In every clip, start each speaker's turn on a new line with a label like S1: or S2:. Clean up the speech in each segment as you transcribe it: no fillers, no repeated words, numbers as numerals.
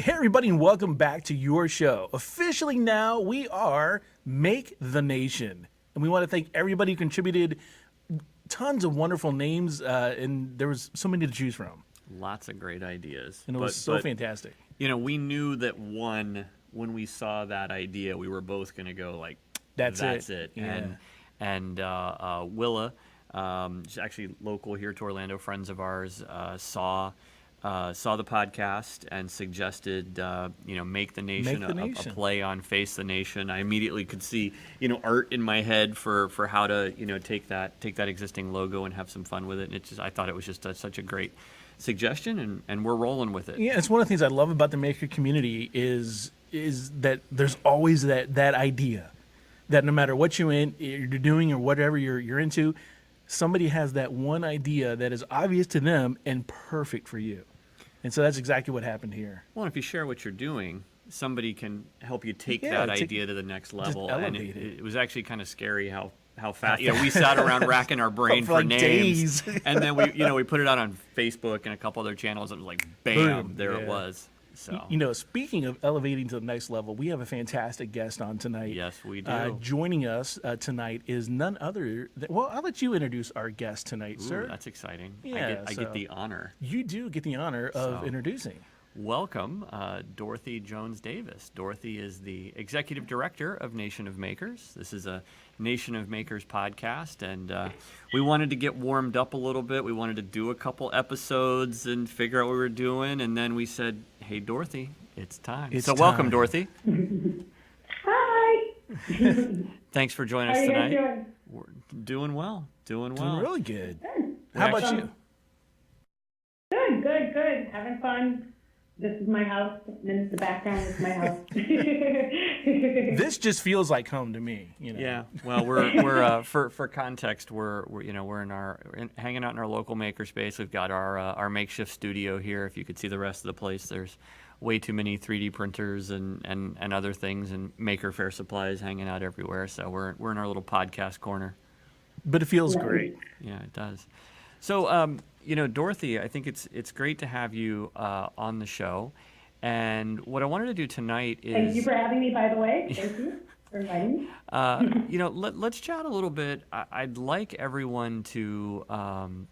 S1: Hey everybody, and welcome back to your show. Officially now, we are Make the Nation. And we want to thank everybody who contributed tons of wonderful names, and there was so many to choose from.
S2: Lots of great ideas.
S1: And it was so fantastic.
S2: You know, we knew that when we saw that idea, we were both going to go like,
S1: That's it.
S2: Yeah. And Willa, she's actually local here to Orlando, friends of ours, saw the podcast and suggested, Make the Nation, a play on Face the Nation. I immediately could see, art in my head for how to, take that existing logo and have some fun with it. And I thought it was just such a great suggestion, and we're rolling with it.
S1: Yeah, it's one of the things I love about the maker community is that there's always that idea that no matter what you're doing or whatever you're into, somebody has that one idea that is obvious to them and perfect for you. And so that's exactly what happened here.
S2: Well, if you share what you're doing, somebody can help you take that idea to the next level. And it was actually kind of scary how fast. We sat around racking our brain for names, and then we put it out on Facebook and a couple other channels. It was like, bam, there it was. So
S1: speaking of elevating to the next level, we have a fantastic guest on tonight.
S2: Yes, we do.
S1: Joining us tonight is none other than, well, I'll let you introduce our guest tonight, sir.
S2: That's exciting.
S1: Yeah,
S2: I get the honor.
S1: You do get the honor of introducing.
S2: Welcome, Dorothy Jones-Davis. Dorothy is the Executive Director of Nation of Makers. This is a Nation of Makers podcast, and we wanted to get warmed up a little bit. We wanted to do a couple episodes and figure out what we were doing, and then we said, hey, Dorothy, it's time. Welcome, Dorothy.
S3: Hi.
S2: Thanks for joining us tonight.
S3: How are you guys doing?
S2: We're doing well.
S1: Doing really good.
S3: Good.
S1: How about you?
S3: Good. Having fun. This is my house, and in the background is my house.
S1: This just feels like home to me.
S2: Yeah. Well, we're for context, we're hanging out in our local makerspace. We've got our makeshift studio here. If you could see the rest of the place, there's way too many 3D printers and other things, and Maker Faire supplies hanging out everywhere. So we're in our little podcast corner.
S1: But it feels great.
S2: Yeah, it does. So, Dorothy, I think it's great to have you on the show. And what I wanted to do tonight is...
S3: Thank you for having me, by the way. Thank you for inviting me.
S2: Let's chat a little bit. I'd like everyone to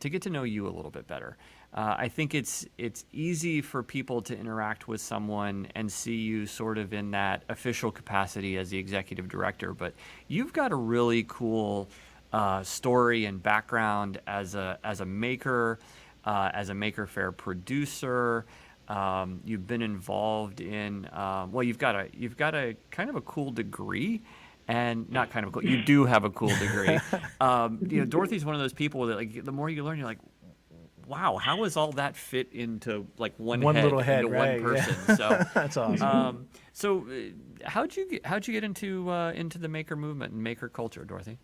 S2: get to know you a little bit better. I think it's easy for people to interact with someone and see you sort of in that official capacity as the executive director, but you've got a really cool story and background as a maker, as a Maker Faire producer. You've been involved in you've got a kind of a cool degree, and not kind of a cool. You do have a cool degree. Dorothy's one of those people that, like, the more you learn, you're like, wow, how is all that fit into like one
S1: little head,
S2: into
S1: right,
S2: one person?
S1: Yeah.
S2: So
S1: that's awesome.
S2: How'd you get into the maker movement and maker culture, Dorothy?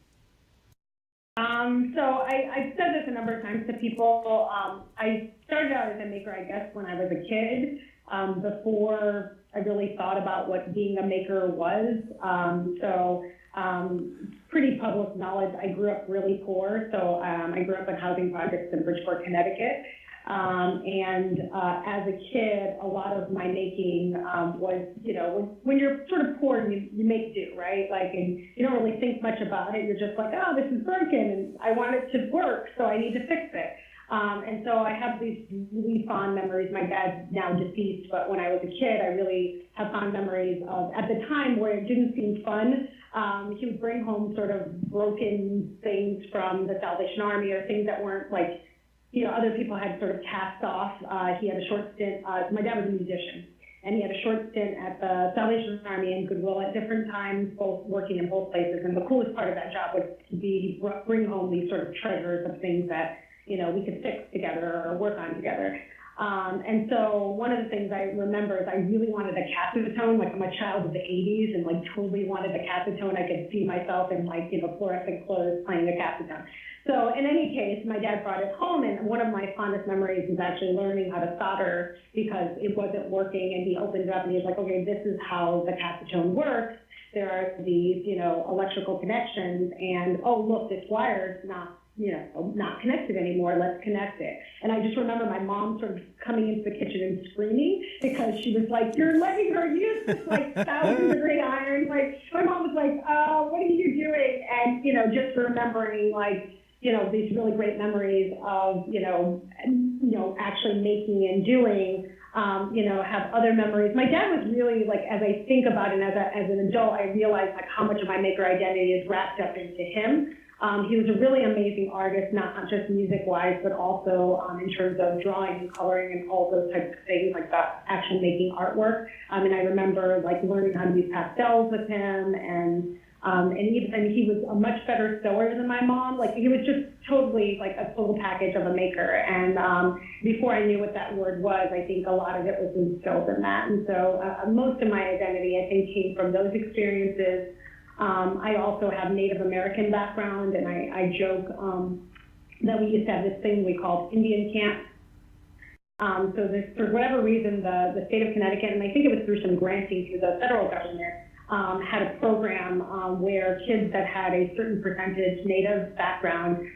S3: So I've said this a number of times to people. I started out as a maker, I guess, when I was a kid, before I really thought about what being a maker was. Pretty public knowledge, I grew up really poor. So I grew up in housing projects in Bridgeport, Connecticut. As a kid, a lot of my making was, when you're sort of poor, you make do, right? Like, and you don't really think much about it. You're just like, oh, this is broken, and I want it to work, so I need to fix it. And so I have these really fond memories. My dad's now deceased, but when I was a kid, I really have fond memories of, at the time where it didn't seem fun, he would bring home sort of broken things from the Salvation Army, or things that weren't like, other people had sort of cast off. He had a short stint. My dad was a musician, and he had a short stint at the Salvation Army and Goodwill at different times, both working in both places. And the coolest part of that job was to bring home these sort of treasures of things that, we could fix together or work on together. And so one of the things I remember is I really wanted a Cassatone. Like, I'm a child of the 80s and like totally wanted a Cassatone. I could see myself in like, fluorescent clothes playing the Cassatone. So in any case, my dad brought it home, and one of my fondest memories is actually learning how to solder because it wasn't working, and he opened it up and he was like, okay, this is how the Cassatone works. There are these, electrical connections, and oh, look, this wire is not not connected anymore. Let's connect it. And I just remember my mom sort of coming into the kitchen and screaming because she was like, "You're letting her use this like 1,000-degree iron." Like my mom was like, "Oh, what are you doing?" And just remembering like these really great memories of actually making and doing. Have other memories. My dad was really like, as I think about it, as an adult, I realized like how much of my maker identity is wrapped up into him. He was a really amazing artist, not just music-wise, but also in terms of drawing and coloring and all those types of things, like the actual making artwork. And I remember like learning how to use pastels with him, and he was a much better sewer than my mom. Like he was just totally like a total package of a maker. And before I knew what that word was, I think a lot of it was instilled in that. And so most of my identity, I think, came from those experiences. I also have Native American background, and I joke that we used to have this thing we called Indian camp. So this, for whatever reason, the state of Connecticut, and I think it was through some granting through the federal government, had a program where kids that had a certain percentage Native background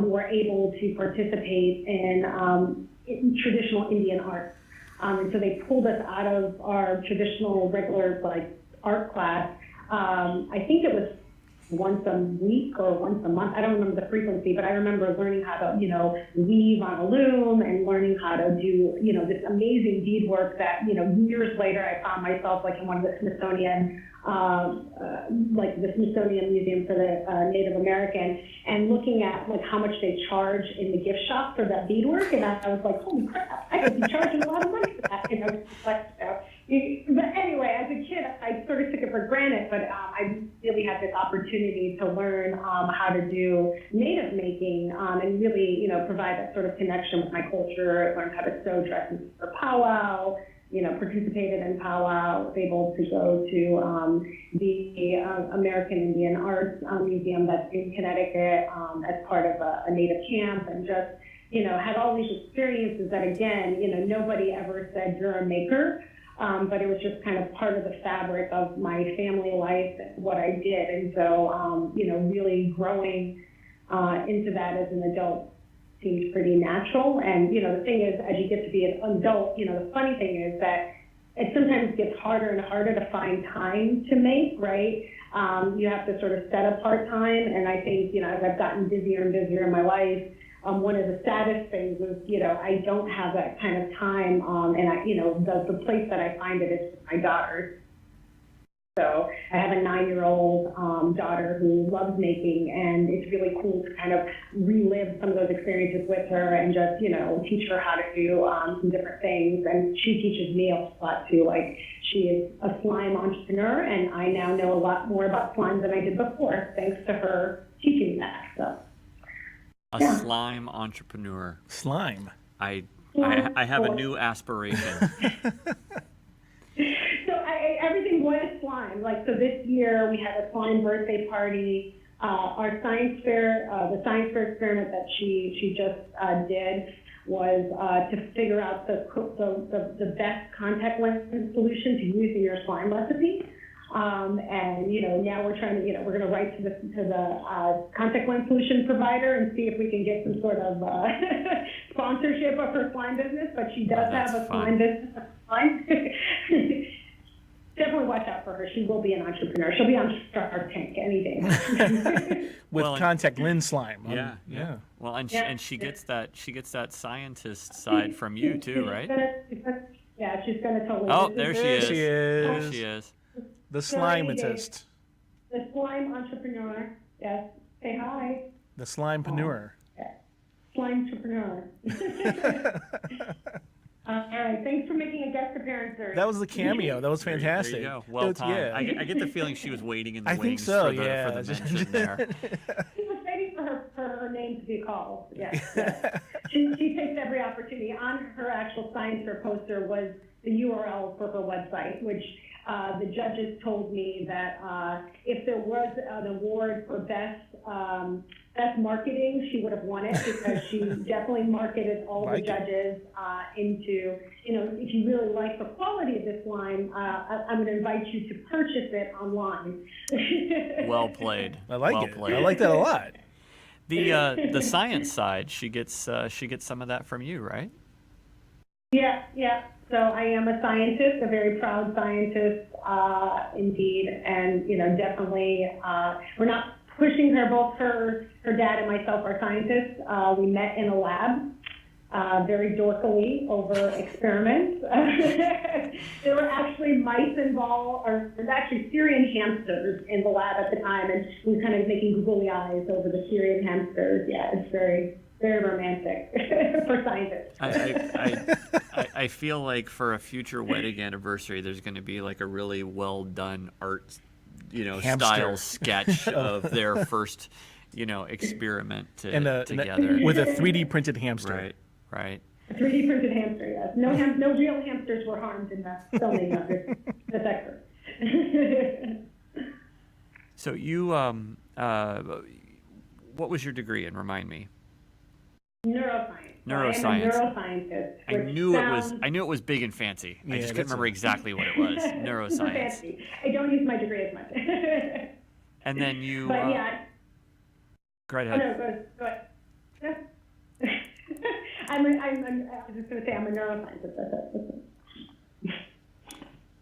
S3: were able to participate in traditional Indian art. And so they pulled us out of our traditional regular like art class. I think it was once a week or once a month. I don't remember the frequency, but I remember learning how to, weave on a loom and learning how to do, this amazing beadwork that, years later I found myself like in one of the Smithsonian, the Smithsonian Museum for the Native American, and looking at like how much they charge in the gift shop for that beadwork, and I was like, holy crap, I could be charging a lot of money for that, But anyway, as a kid, I sort of took it for granted, but I really had this opportunity to learn how to do native making and really, provide that sort of connection with my culture. I learned how to sew dresses for powwow, participated in powwow, was able to go to the American Indian Arts Museum that's in Connecticut as part of a native camp, and just, had all these experiences that, again, nobody ever said you're a maker. But it was just kind of part of the fabric of my family life and what I did. And so, really growing into that as an adult seems pretty natural. And, the thing is, as you get to be an adult, the funny thing is that it sometimes gets harder and harder to find time to make, right? You have to sort of set apart time. And I think, as I've gotten busier and busier in my life, one of the saddest things is, I don't have that kind of time, and the place that I find it is with my daughters. So I have a 9-year-old daughter who loves making, and it's really cool to kind of relive some of those experiences with her and just, teach her how to do some different things. And she teaches me a lot too. Like, she is a slime entrepreneur, and I now know a lot more about slime than I did before, thanks to her teaching me that. So.
S2: Slime entrepreneur.
S1: Slime.
S2: I have a new aspiration.
S3: So everything was slime. Like, so this year we had a slime birthday party. Our science fair, the science fair experiment that she just did was to figure out the best contact lens solution to use in your slime recipe. And now we're trying to, we're going to write to the contact lens solution provider and see if we can get some sort of sponsorship of her slime business. But she does have a slime business of slime. Definitely watch out for her. She will be an entrepreneur. She'll be on Shark Tank any day.
S1: With contact lens slime.
S2: Yeah. Well, and she gets that scientist side from you too, right?
S3: She's going to totally.
S2: Oh, there she is.
S1: There
S2: she is.
S1: The slimeatist.
S3: The slime entrepreneur. Yes. Say hi.
S1: The slimepreneur.
S3: Slime-entrepreneur. All right. Thanks for making a guest appearance, sir.
S1: That was the cameo. That was fantastic.
S2: There you go. Well timed.
S1: Yeah.
S2: I get the feeling she was waiting in the wings
S1: think so,
S2: for the mention there.
S3: She was waiting for her name to be called. Yes. She takes every opportunity. On her actual science fair poster was the URL for her website, which the judges told me that if there was an award for best marketing, she would have won it, because she definitely marketed all the judges into, if you really like the quality of this wine, I'm going to invite you to purchase it online.
S2: Well played.
S1: I like
S2: well
S1: it.
S2: Played.
S1: I like that a lot.
S2: The science side, she gets some of that from you, right?
S3: Yeah, yeah. So I am a scientist, a very proud scientist, indeed, and definitely, we're not pushing her. Both her dad and myself are scientists. We met in a lab, very dorkily over experiments. There were actually mice involved, or there's actually Syrian hamsters in the lab at the time, and we were kind of making googly eyes over the Syrian hamsters. Yeah, it's very, very romantic for scientists.
S2: I feel like for a future wedding anniversary, there's going to be like a really well done art,
S1: Hamster.
S2: style sketch of their first, experiment together
S3: with
S1: a 3D printed hamster.
S2: Right. Right.
S3: A 3D printed hamster, yes. No real hamsters were harmed in the filming of this excerpt.
S2: So you, what was your degree in? Remind me.
S3: Neuroscience.
S2: Neuroscience.
S3: I am a neuroscientist.
S2: I knew it was big and fancy. I just couldn't remember exactly what it was. Neuroscience.
S3: Fancy. I don't use my degree as much.
S2: And then you.
S3: But yeah.
S2: Go ahead.
S3: Oh, no, go ahead. Yeah. I was just going to say I'm a neuroscientist. That's it.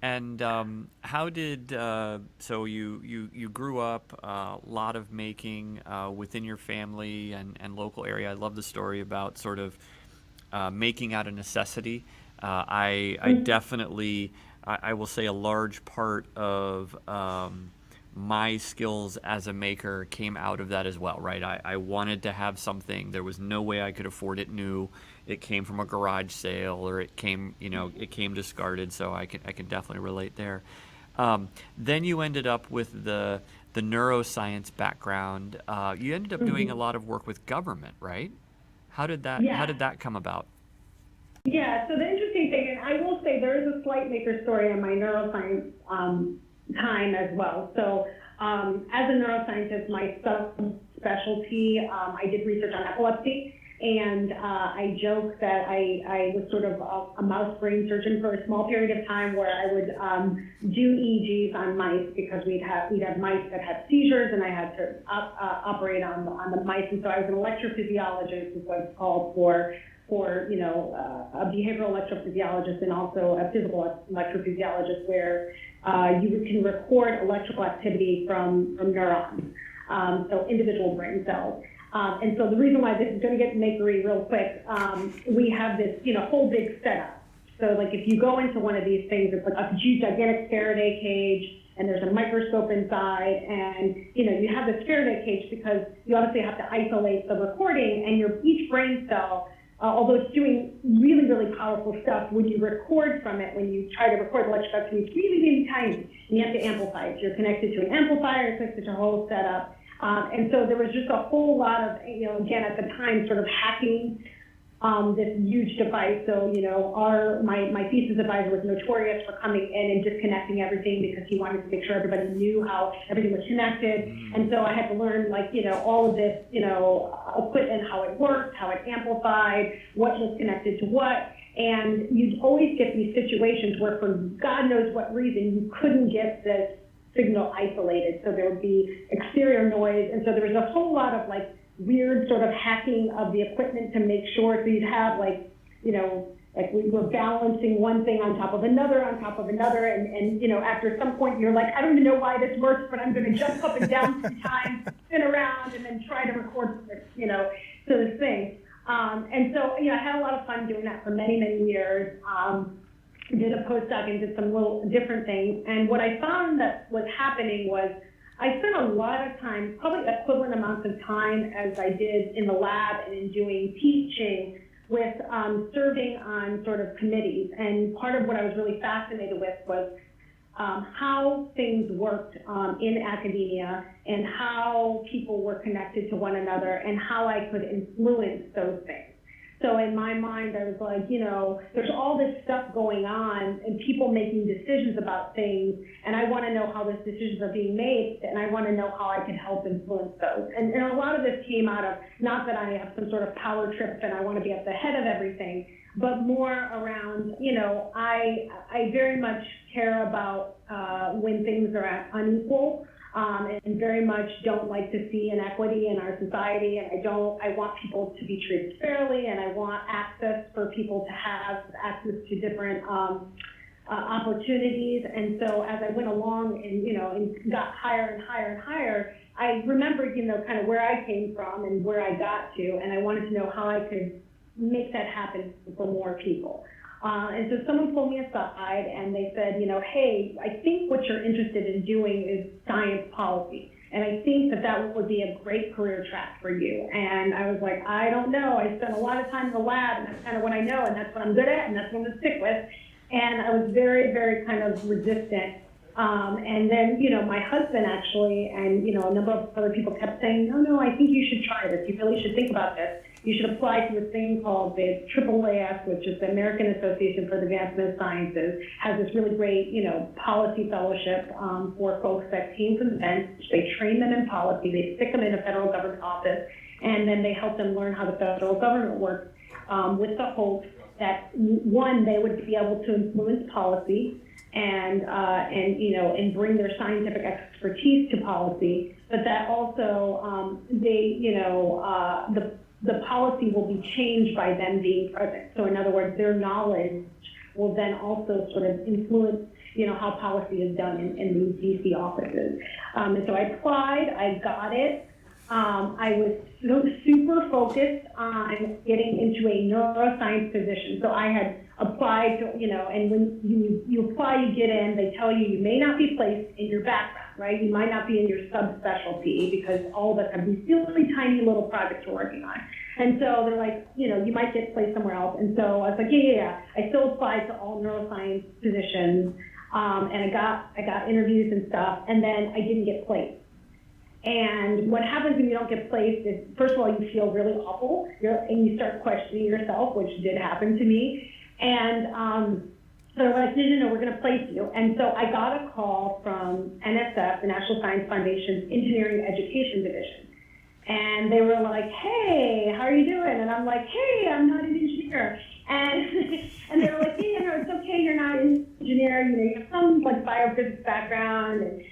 S2: And how did so you grew up a lot of making within your family and local area? I love the story about sort of making out of necessity. I definitely I will say a large part of my skills as a maker came out of that as well, right? I wanted to have something. There was no way I could afford it new. It came from a garage sale, or it came discarded. So I can definitely relate there. Then you ended up with the neuroscience background. You ended up doing a lot of work with government, right? How did that come about?
S3: Yeah. So the interesting thing, and I will say there is a slight maker story in my neuroscience time as well. So as a neuroscientist, my subspecialty, I did research on epilepsy, and I joke that I was sort of a mouse brain surgeon for a small period of time, where I would do EEGs on mice, because we'd have mice that had seizures, and I had to operate on the mice. And so I was an electrophysiologist, is what it's called, for a behavioral electrophysiologist, and also a physical electrophysiologist, where you can record electrical activity from neurons, so individual brain cells. And so the reason why this is going to get makery real quick, we have this whole big setup. So like if you go into one of these things, it's like a huge gigantic Faraday cage, and there's a microscope inside, and you have this Faraday cage because you obviously have to isolate the recording, and each brain cell, although it's doing really, really powerful stuff, when you record from it, when you try to record electrical activity, it's really, really tiny, and you have to amplify it. You're connected to an amplifier, you're connected to a whole setup. And so there was just a whole lot of, again, at the time, sort of hacking this huge device. So, my thesis advisor was notorious for coming in and disconnecting everything, because he wanted to make sure everybody knew how everything was connected. And so I had to learn, all of this, equipment, how it worked, how it amplified, what was connected to what. And you'd always get these situations where, for God knows what reason, you couldn't get this signal isolated. So there would be exterior noise. And so there was a whole lot of weird sort of hacking of the equipment to make sure. So you'd have we were balancing one thing on top of another, and after some point you're like, I don't even know why this works, but I'm going to jump up and down 3 times, spin around, and then try to record to this thing. And so I had a lot of fun doing that for many, many years. Did a postdoc and did some little different things. And what I found that was happening was I spent a lot of time, probably equivalent amounts of time as I did in the lab and in doing teaching, with serving on sort of committees. And part of what I was really fascinated with was how things worked in academia, and how people were connected to one another, and how I could influence those things. So in my mind, I was like, there's all this stuff going on, and people making decisions about things, and I want to know how those decisions are being made, and I want to know how I can help influence those. And a lot of this came out of, not that I have some sort of power trip and I want to be at the head of everything, but more around, I very much care about when things are unequal. and very much don't like to see inequity in our society. And I want people to be treated fairly, and I want access for people to have access to different opportunities. And so as I went along and got higher and higher and higher, I remembered, kind of where I came from and where I got to, and I wanted to know how I could make that happen for more people. And so someone pulled me aside and they said, hey, I think what you're interested in doing is science policy. And I think that would be a great career track for you. And I was like, I don't know. I spent a lot of time in the lab, and that's kind of what I know, and that's what I'm good at, and that's what I'm going to stick with. And I was very, very kind of resistant. And then, my husband actually, and, a number of other people kept saying, no, I think you should try this. You really should think about this. You should apply to this thing called the AAAS, which is the American Association for the Advancement of Sciences, has this really great, policy fellowship for folks that came from the bench. They train them in policy, they stick them in a federal government office, and then they help them learn how the federal government works with the hope that, one, they would be able to influence policy and bring their scientific expertise to policy, but that also the policy will be changed by them being present. So in other words, their knowledge will then also sort of influence, how policy is done in these DC offices. And so I applied, I got it. I was super focused on getting into a neuroscience position. So I had applied to, and when you apply, you get in, they tell you may not be placed in your background, right? You might not be in your subspecialty because all of us have these really tiny little projects we're working on. And so they're like, you might get placed somewhere else. And so I was like, yeah. I still applied to all neuroscience positions, and I got interviews and stuff, and then I didn't get placed. And what happens when you don't get placed is, first of all, you feel really awful, and you start questioning yourself, which did happen to me. And so they're like, no, we're going to place you. And so I got a call from NSF, the National Science Foundation's Engineering Education Division. And they were like, hey, how are you doing? And I'm like, hey, I'm not an engineer. And they were like, yeah, no, it's okay, you're not an engineer. You have some biophysics background, and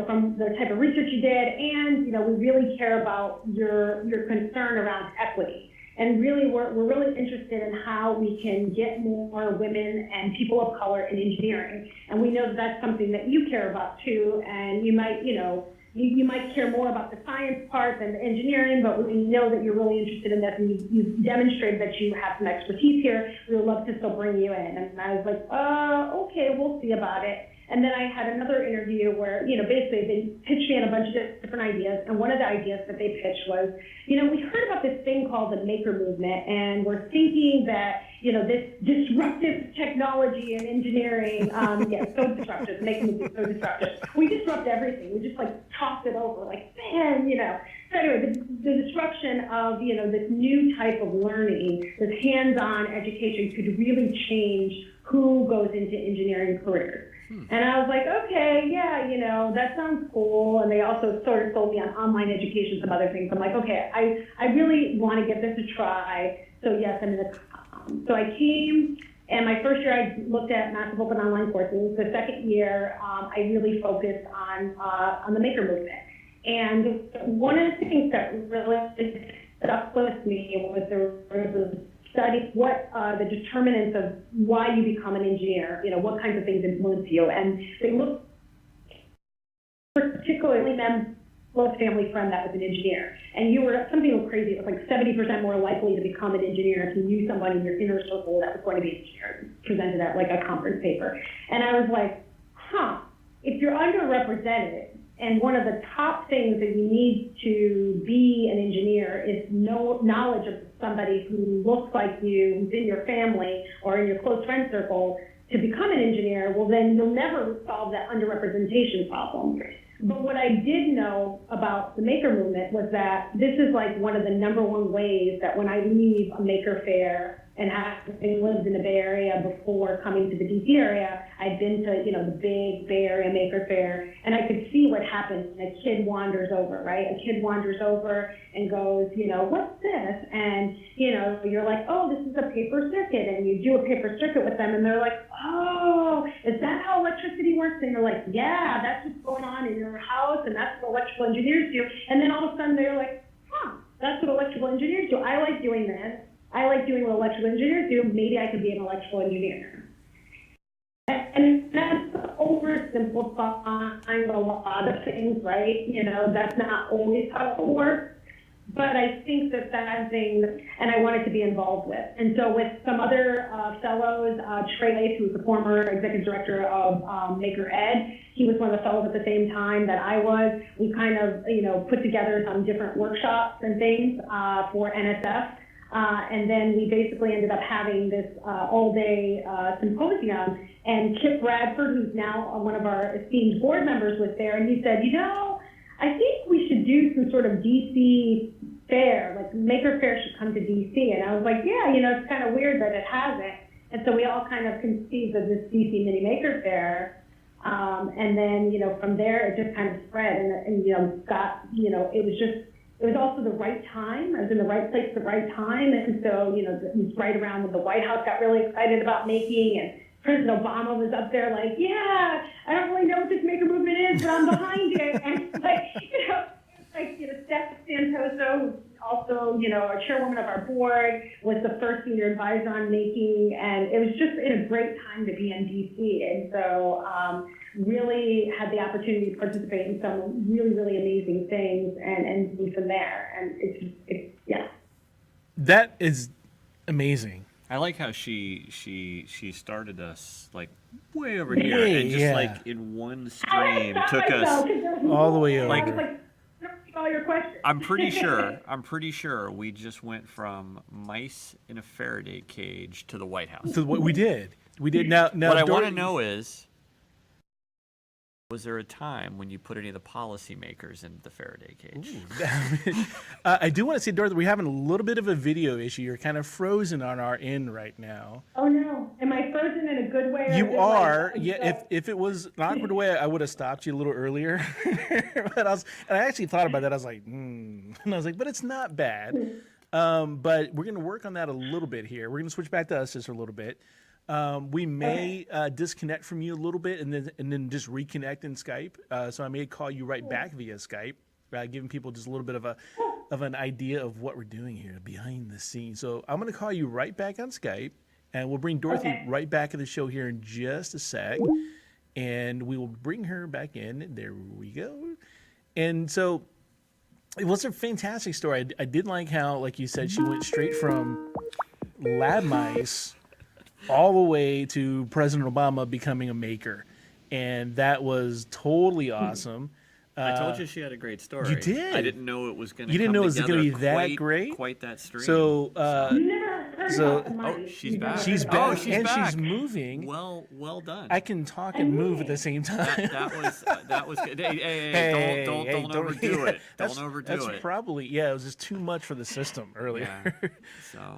S3: from the type of research you did, and we really care about your concern around equity. And really, we're really interested in how we can get more women and people of color in engineering. And we know that that's something that you care about too. And you might, you might care more about the science part than the engineering, but we know that you're really interested in this, and you've demonstrated that you have some expertise here. We would love to still bring you in. And I was like, okay, we'll see about it. And then I had another interview where, basically they pitched me on a bunch of different ideas. And one of the ideas that they pitched was, we heard about this thing called the maker movement, and we're thinking that, this disruptive technology and engineering, so disruptive, making movement so disruptive. We disrupt everything. We just toss it over, man, So anyway, the disruption of, this new type of learning, this hands-on education could really change who goes into engineering careers. And I was like, okay, yeah, that sounds cool. And they also sort of sold me on online education, some other things. I'm like, okay, I really want to give this a try. So yes, I'm going to come. So I came, and my first year I looked at massive open online courses. The second year, I really focused on the maker movement. And one of the things that really stuck with me was there was a study what the determinants of why you become an engineer, what kinds of things influence you. And they looked particularly close family friend that was an engineer. And you were something crazy. It was 70% more likely to become an engineer if you knew somebody in your inner circle that was going to be an engineer, presented at a conference paper. And I was like, if you're underrepresented, and one of the top things that you need to be an engineer is knowledge of somebody who looks like you, who's in your family or in your close friend circle, to become an engineer, well, then you'll never solve that underrepresentation problem. But what I did know about the maker movement was that this is one of the #1 ways that when I leave a maker fair, and having lived in the Bay Area before coming to the DC area, I'd been to, the big Bay Area Maker Faire, and I could see what happens when a kid wanders over, right? A kid wanders over and goes, what's this? And, you're like, oh, this is a paper circuit, and you do a paper circuit with them, and they're like, oh, is that how electricity works? And you're like, yeah, that's what's going on in your house, and that's what electrical engineers do. And then all of a sudden they're like, huh, that's what electrical engineers do. I like doing this. I like doing what electrical engineers do. Maybe I could be an electrical engineer. And that's oversimplifying a lot of things, right? You know, that's not always how it works. But I think that that's thing, and I wanted to be involved with. And so with some other fellows, Trey Lace, who was the former executive director of Maker Ed, he was one of the fellows at the same time that I was. We kind of, you know, put together some different workshops and things for NSF. And then we basically ended up having this all-day symposium. And Kip Bradford, who's now one of our esteemed board members, was there. And he said, you know, I think we should do some sort of DC fair, like Maker Faire should come to DC. And I was like, yeah, you know, it's kind of weird that it hasn't. And so we all kind of conceived of this DC mini Maker Faire. And then, you know, from there, it just kind of spread and you know, got, you know, it was also the right time. I was in the right place at the right time. And so, you know, it was right around when the White House got really excited about making, and President Obama was up there like, yeah, I don't really know what this maker movement is, but I'm behind it. And like, you know, Steph Santoso, who's also, you know, our chairwoman of our board, was the first senior advisor on making, and it was just a great time to be in DC. And so really had the opportunity to participate in some really, really amazing things and move from there. And it's yeah.
S1: That is amazing.
S2: I like how she started us like way over here and just like in one stream took us
S1: all the way over.
S3: Like all your questions.
S2: I'm pretty sure we just went from mice in a Faraday cage to the White House.
S1: So what we did now.
S2: What I want to know is, was there a time when you put any of the policymakers in the Faraday cage?
S1: I do want to say, Dorothy, we're having a little bit of a video issue. You're kind of frozen on our end right now.
S3: Oh no, am I frozen in a good way?
S1: You are. Yeah. If it was an awkward way, I would have stopped you a little earlier. But I actually thought about that. I was like, and I was like, but it's not bad. But we're going to work on that a little bit here. We're going to switch back to us just a little bit. We may disconnect from you a little bit and then just reconnect in Skype. So I may call you right back via Skype, giving people just a little bit of an idea of what we're doing here behind the scenes. So I'm going to call you right back on Skype, and we'll bring Dorothy right back to the show here in just a sec, and we will bring her back in. There we go. And so it was a fantastic story. I did like how, like you said, she went straight from lab mice all the way to President Obama becoming a maker. And that was totally awesome.
S2: I told you she had a great story.
S1: You did.
S2: I didn't know it was going to.
S1: You didn't know it was going to be that great.
S2: Quite that stream.
S1: So,
S2: she's back.
S1: She's back,
S2: oh, she's
S1: and
S2: back.
S1: She's moving.
S2: Well done.
S1: I can talk and move at the same time.
S2: That was good. Hey, don't overdo it. Don't overdo it.
S1: That's probably it was just too much for the system earlier.
S2: Yeah,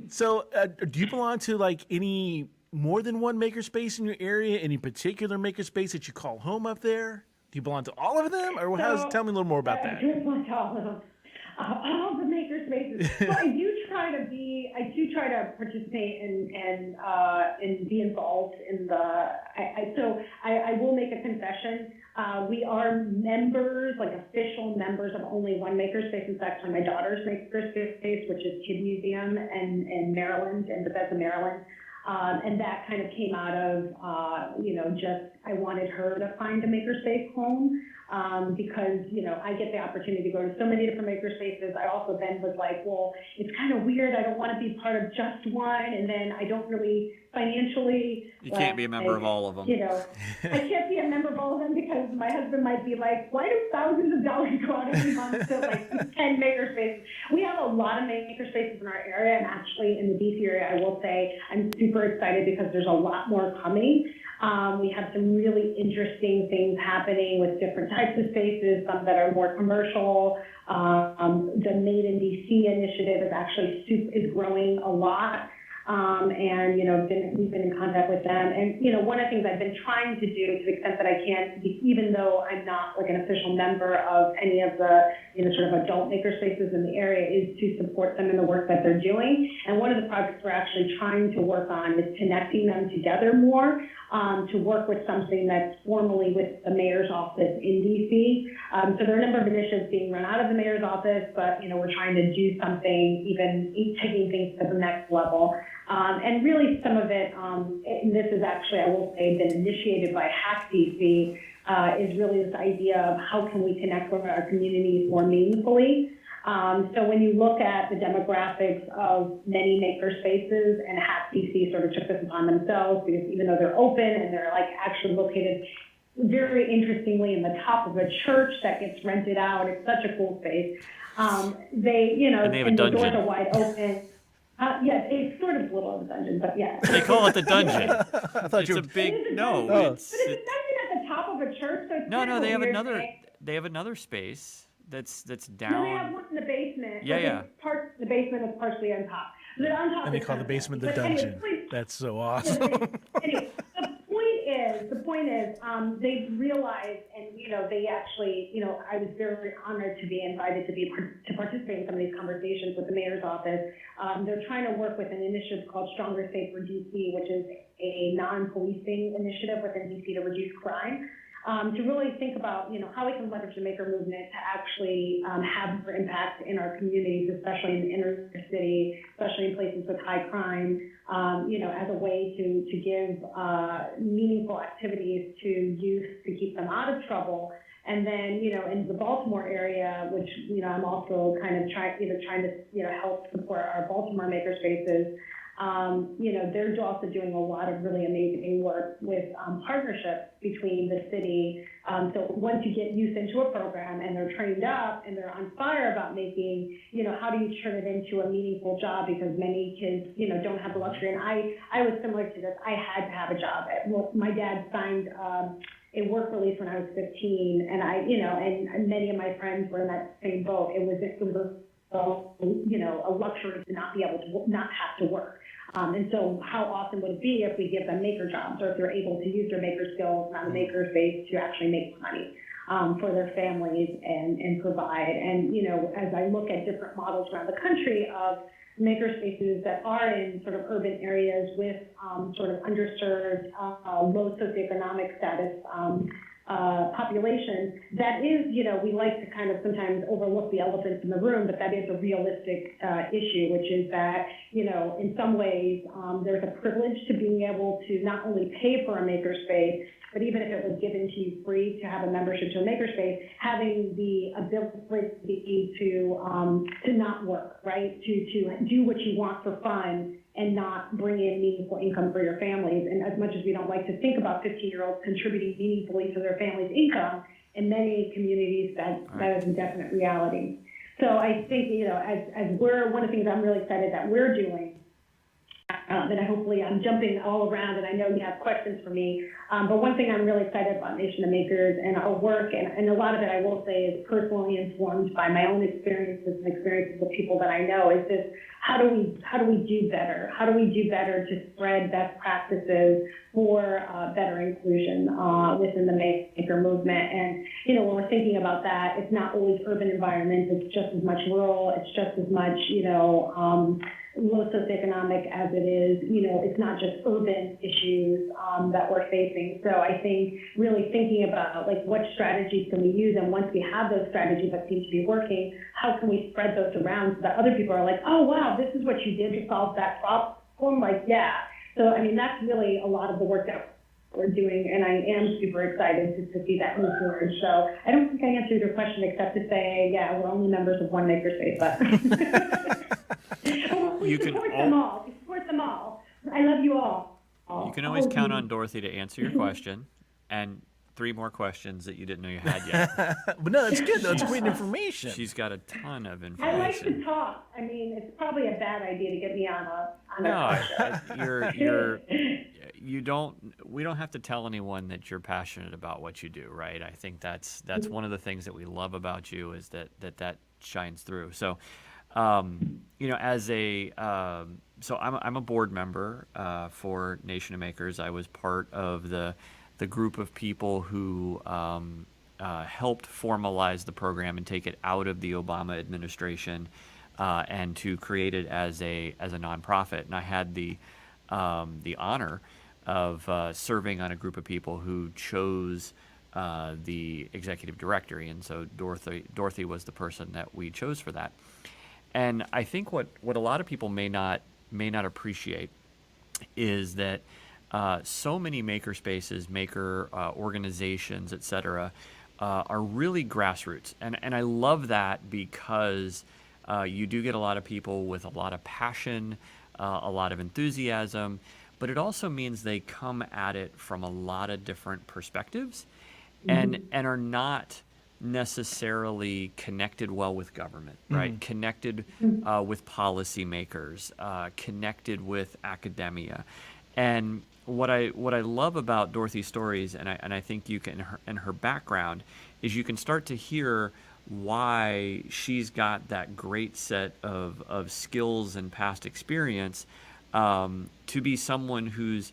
S1: so do you belong to like any more than one makerspace in your area? Any particular makerspace that you call home up there? Do you belong to all of them, or tell me a little more about that?
S3: I do belong to all of them. All the makerspaces. So I do try to participate and be involved in the. I will make a confession. We are members, like official members of only one makerspace. It's actually my daughter's makerspace, which is Kid Museum in Maryland, in Bethesda, Maryland. And that kind of came out of, just I wanted her to find a makerspace home because, I get the opportunity to go to so many different makerspaces. I also then was like, well, it's kind of weird. I don't want to be part of just one. And then I don't really financially.
S2: You can't be a member of all of them.
S3: I can't be a member of all of them because my husband might be like, why do thousands of dollars go out every month to like 10 makerspaces? We have a lot of makerspaces in our area, and actually in the DC area, I will say I'm super excited because there's a lot more coming. We have some really interesting things happening with different types of spaces, some that are more commercial. The Made in DC initiative is growing a lot. We've been in contact with them. And, one of the things I've been trying to do to the extent that I can, even though I'm not like an official member of any of the, sort of adult makerspaces in the area, is to support them in the work that they're doing. And one of the projects we're actually trying to work on is connecting them together more. to work with something that's formally with the mayor's office in DC. So there are a number of initiatives being run out of the mayor's office, but we're trying to do something, even taking things to the next level. And really some of it, and this is actually, I will say, been initiated by HAC DC, is really this idea of how can we connect with our communities more meaningfully. So when you look at the demographics of many makerspaces, and HAC DC sort of took this upon themselves, because even though they're open and they're like actually located very interestingly in the top of a church that gets rented out, it's such a cool space. They,
S2: And they have a
S3: and the
S2: dungeon.
S3: doors are wide open. Yes, it's sort of a little of a dungeon, but yeah.
S2: They call it the dungeon.
S1: I thought
S2: It's
S1: you
S2: a
S1: were.
S2: big, no,
S1: Oh.
S2: it's,
S3: But it's a dungeon at the top of a church, so it's
S2: no,
S3: kind
S2: no,
S3: of a
S2: they have
S3: weird
S2: another,
S3: thing.
S2: they have another space that's
S3: No, they
S2: down.
S3: have one in the basement.
S2: Yeah,
S3: but
S2: yeah.
S3: The basement is partially on top. The on top
S1: And they
S3: is
S1: call
S3: kind
S1: the
S3: of
S1: basement the
S3: but anyway,
S1: dungeon. That's so awesome.
S3: anyway, the point is, they realized, and they actually, I was very honored to be invited to participate in some of these conversations with the mayor's office. They're trying to work with an initiative called Stronger Safer DC, which is a non-policing initiative within DC to reduce crime. To really think about, how we can leverage the maker movement to actually have more impact in our communities, especially in the inner city, especially in places with high crime, as a way to give meaningful activities to youth to keep them out of trouble. And then, in the Baltimore area, which, I'm also kind of trying to, help support our Baltimore Makerspaces. They're also doing a lot of really amazing work with partnerships between the city. So once you get youth into a program and they're trained up and they're on fire about making, how do you turn it into a meaningful job? Because many kids, don't have the luxury. And I was similar to this. I had to have a job. My dad signed a work release when I was 15, and and many of my friends were in that same boat. It was a luxury to not be able to not have to work. And so how awesome would it be if we give them maker jobs, or if they're able to use their maker skills on the Makerspace to actually make money for their families and provide. And, as I look at different models around the country of makerspaces that are in sort of urban areas with sort of underserved, low socioeconomic status population, that is, we like to kind of sometimes overlook the elephants in the room, but that is a realistic issue, which is that, in some ways, there's a privilege to being able to not only pay for a makerspace, but even if it was given to you free to have a membership to a makerspace, having the ability to not work, right? To do what you want for fun and not bring in meaningful income for your families. And as much as we don't like to think about 15-year-olds contributing meaningfully to their family's income, in many communities that is a definite reality. So I think, as we're, one of the things I'm really excited that we're doing, and hopefully I'm jumping all around, and I know you have questions for me, but one thing I'm really excited about Nation of Makers and our work, and a lot of it I will say is personally informed by my own experiences and experiences of people that I know, is this: how do we do better? How do we do better to spread best practices for better inclusion within the maker movement? And when we're thinking about that, it's not always urban environments. It's just as much rural. It's just as much low socioeconomic as it is. It's not just urban issues that we're facing. So I think really thinking about what strategies can we use, and once we have those strategies that seem to be working, how can we spread those around so that other people are like, oh wow, this is what you did to solve that problem. Yeah. So I mean, that's really a lot of the work that we're doing, and I am super excited to see that move forward. So I don't think I answered your question except to say, yeah, we're only members of one Makerspace, but we support them all. We support them all. I love you all.
S2: You can always count on Dorothy to answer your question, and 3 more questions that you didn't know you had yet.
S1: But no, that's good. That's great information.
S2: She's got a ton of
S3: I
S2: information.
S3: like to talk. I mean, it's probably a bad idea to get me on a
S2: we don't have to tell anyone that you're passionate about what you do, right? I think that's one of the things that we love about you, is that shines through. So, so I'm a board member for Nation of Makers. I was part of the group of people who helped formalize the program and take it out of the Obama administration and to create it as a nonprofit. And I had the honor serving on a group of people who chose the executive directory, and so Dorothy was the person that we chose for that. And I think what a lot of people may not appreciate is that so many makerspaces, maker organizations, etc., are really grassroots, and I love that because you do get a lot of people with a lot of passion, a lot of enthusiasm, but it also means they come at it from a lot of different perspectives, and are not necessarily connected well with government, right? Connected with policymakers, connected with academia. And what I love about Dorothy's stories, and I think you can, and her background, is you can start to hear why she's got that great set of skills and past experience to be someone who's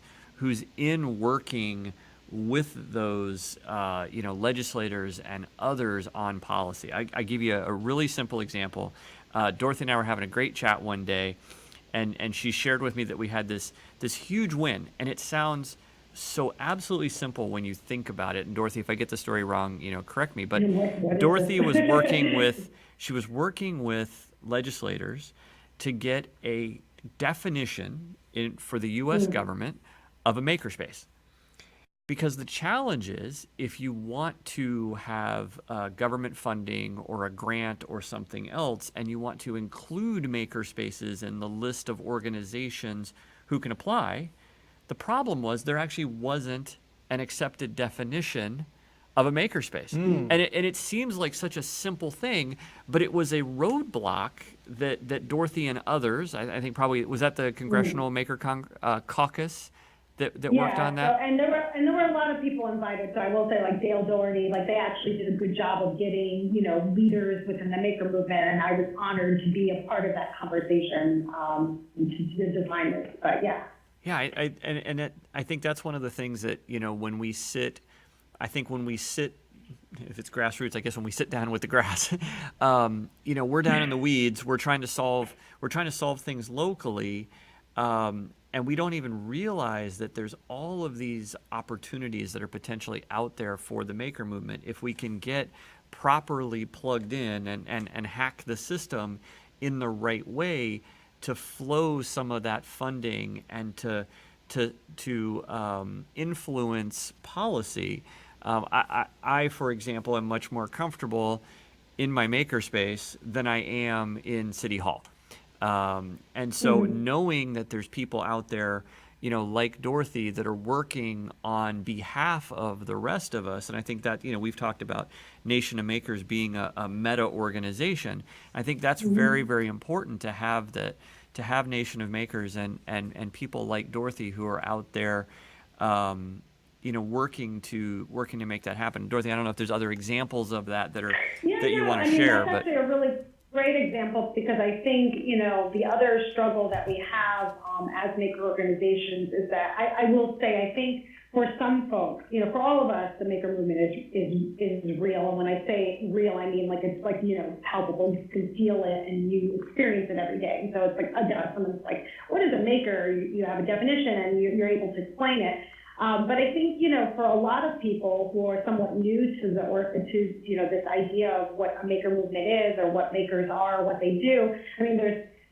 S2: in working with those legislators and others on policy. I give you a really simple example. Dorothy and I were having a great chat one day, and she shared with me that we had this huge win, and it sounds so absolutely simple when you think about it. And Dorothy, if I get the story wrong, correct me. But Dorothy was working with legislators to get a definition for the U.S. government of a makerspace. Because the challenge is, if you want to have government funding or a grant or something else, and you want to include makerspaces in the list of organizations who can apply, the problem was there actually wasn't an accepted definition of a makerspace. And it seems like such a simple thing, but it was a roadblock that Dorothy and others, I think probably, was that the Congressional Maker Caucus that worked on that?
S3: And there were a lot of people invited. So I will say, like Dale Doherty, like they actually did a good job of getting, leaders within the maker movement, and I was honored to be a part of that conversation to define this. But yeah.
S2: Yeah, I think that's one of the things that, when we sit, if it's grassroots, I guess when we sit down with the grass, we're down in the weeds. We're trying to solve things locally, and we don't even realize that there's all of these opportunities that are potentially out there for the maker movement if we can get properly plugged in and hack the system in the right way to flow some of that funding and to influence policy. I, for example, am much more comfortable in my makerspace than I am in City Hall. And so knowing that there's people out there, like Dorothy, that are working on behalf of the rest of us, and I think that, we've talked about Nation of Makers being a meta organization. I think that's very, very important to have Nation of Makers and people like Dorothy who are out there, working to make that happen. Dorothy, I don't know if there's other examples of that you want to share,
S3: that's actually a really great example, because I think, the other struggle that we have as maker organizations is that I will say, I think for some folks, for all of us, the maker movement is real. And when I say real, I mean it's palpable. You can feel it and you experience it every day. And so it's like, someone's like, what is a maker? You have a definition and you're able to explain it. But I think, for a lot of people who are somewhat new to this idea of what a maker movement is, or what makers are, or what they do, I mean,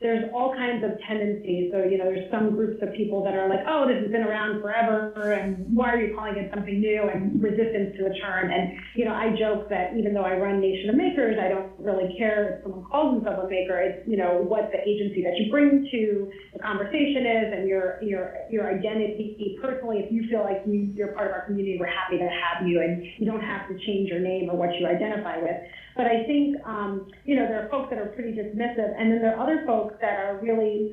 S3: there's all kinds of tendencies. So, there's some groups of people that are like, oh, this has been around forever, and why are you calling it something new, and resistance to the term. And, I joke that even though I run Nation of Makers, I don't really care if someone calls themselves a maker. It's, what the agency that you bring to the conversation is, and your identity personally. If you feel like you're part of our community, we're happy to have you, and you don't have to change your name or what you identify with. But I think, there are folks that are pretty dismissive, and then there are other folks that are really,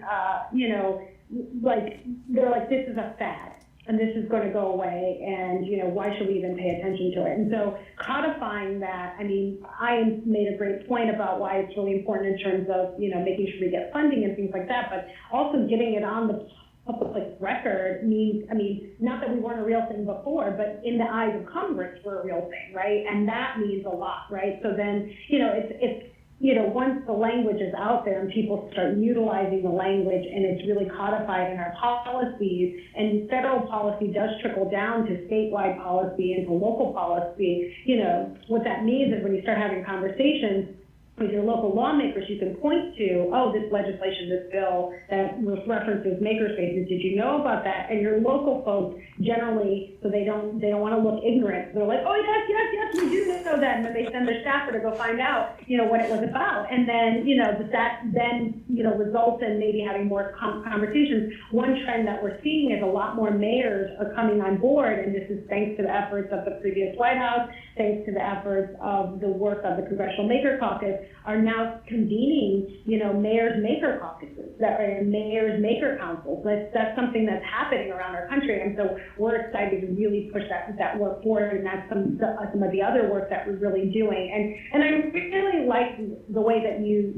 S3: they're like, this is a fad, and this is going to go away, and, why should we even pay attention to it? And so codifying that, I mean, I made a great point about why it's really important in terms of, making sure we get funding and things like that, but also getting it on the public record means, not that we weren't a real thing before, but in the eyes of Congress, we're a real thing, right? And that means a lot, right? So then, it's once the language is out there and people start utilizing the language and it's really codified in our policies, and federal policy does trickle down to statewide policy and to local policy, what that means is when you start having conversations with your local lawmakers, you can point to, oh, this legislation, this bill that references makerspaces, did you know about that? And your local folks generally, so they don't want to look ignorant. They're like, oh, yes, we do know that. And then they send their staffer to go find out, what it was about. And then, that then, results in maybe having more conversations. One trend that we're seeing is a lot more mayors are coming on board, and this is thanks to the efforts of the previous White House, thanks to the efforts of the work of the Congressional Maker Caucus, are now convening, mayors' maker caucuses, that are mayors' maker councils. That's something that's happening around our country, and so we're excited to really push that work forward, and that's some of the other work that we're really doing. And I really like the way that you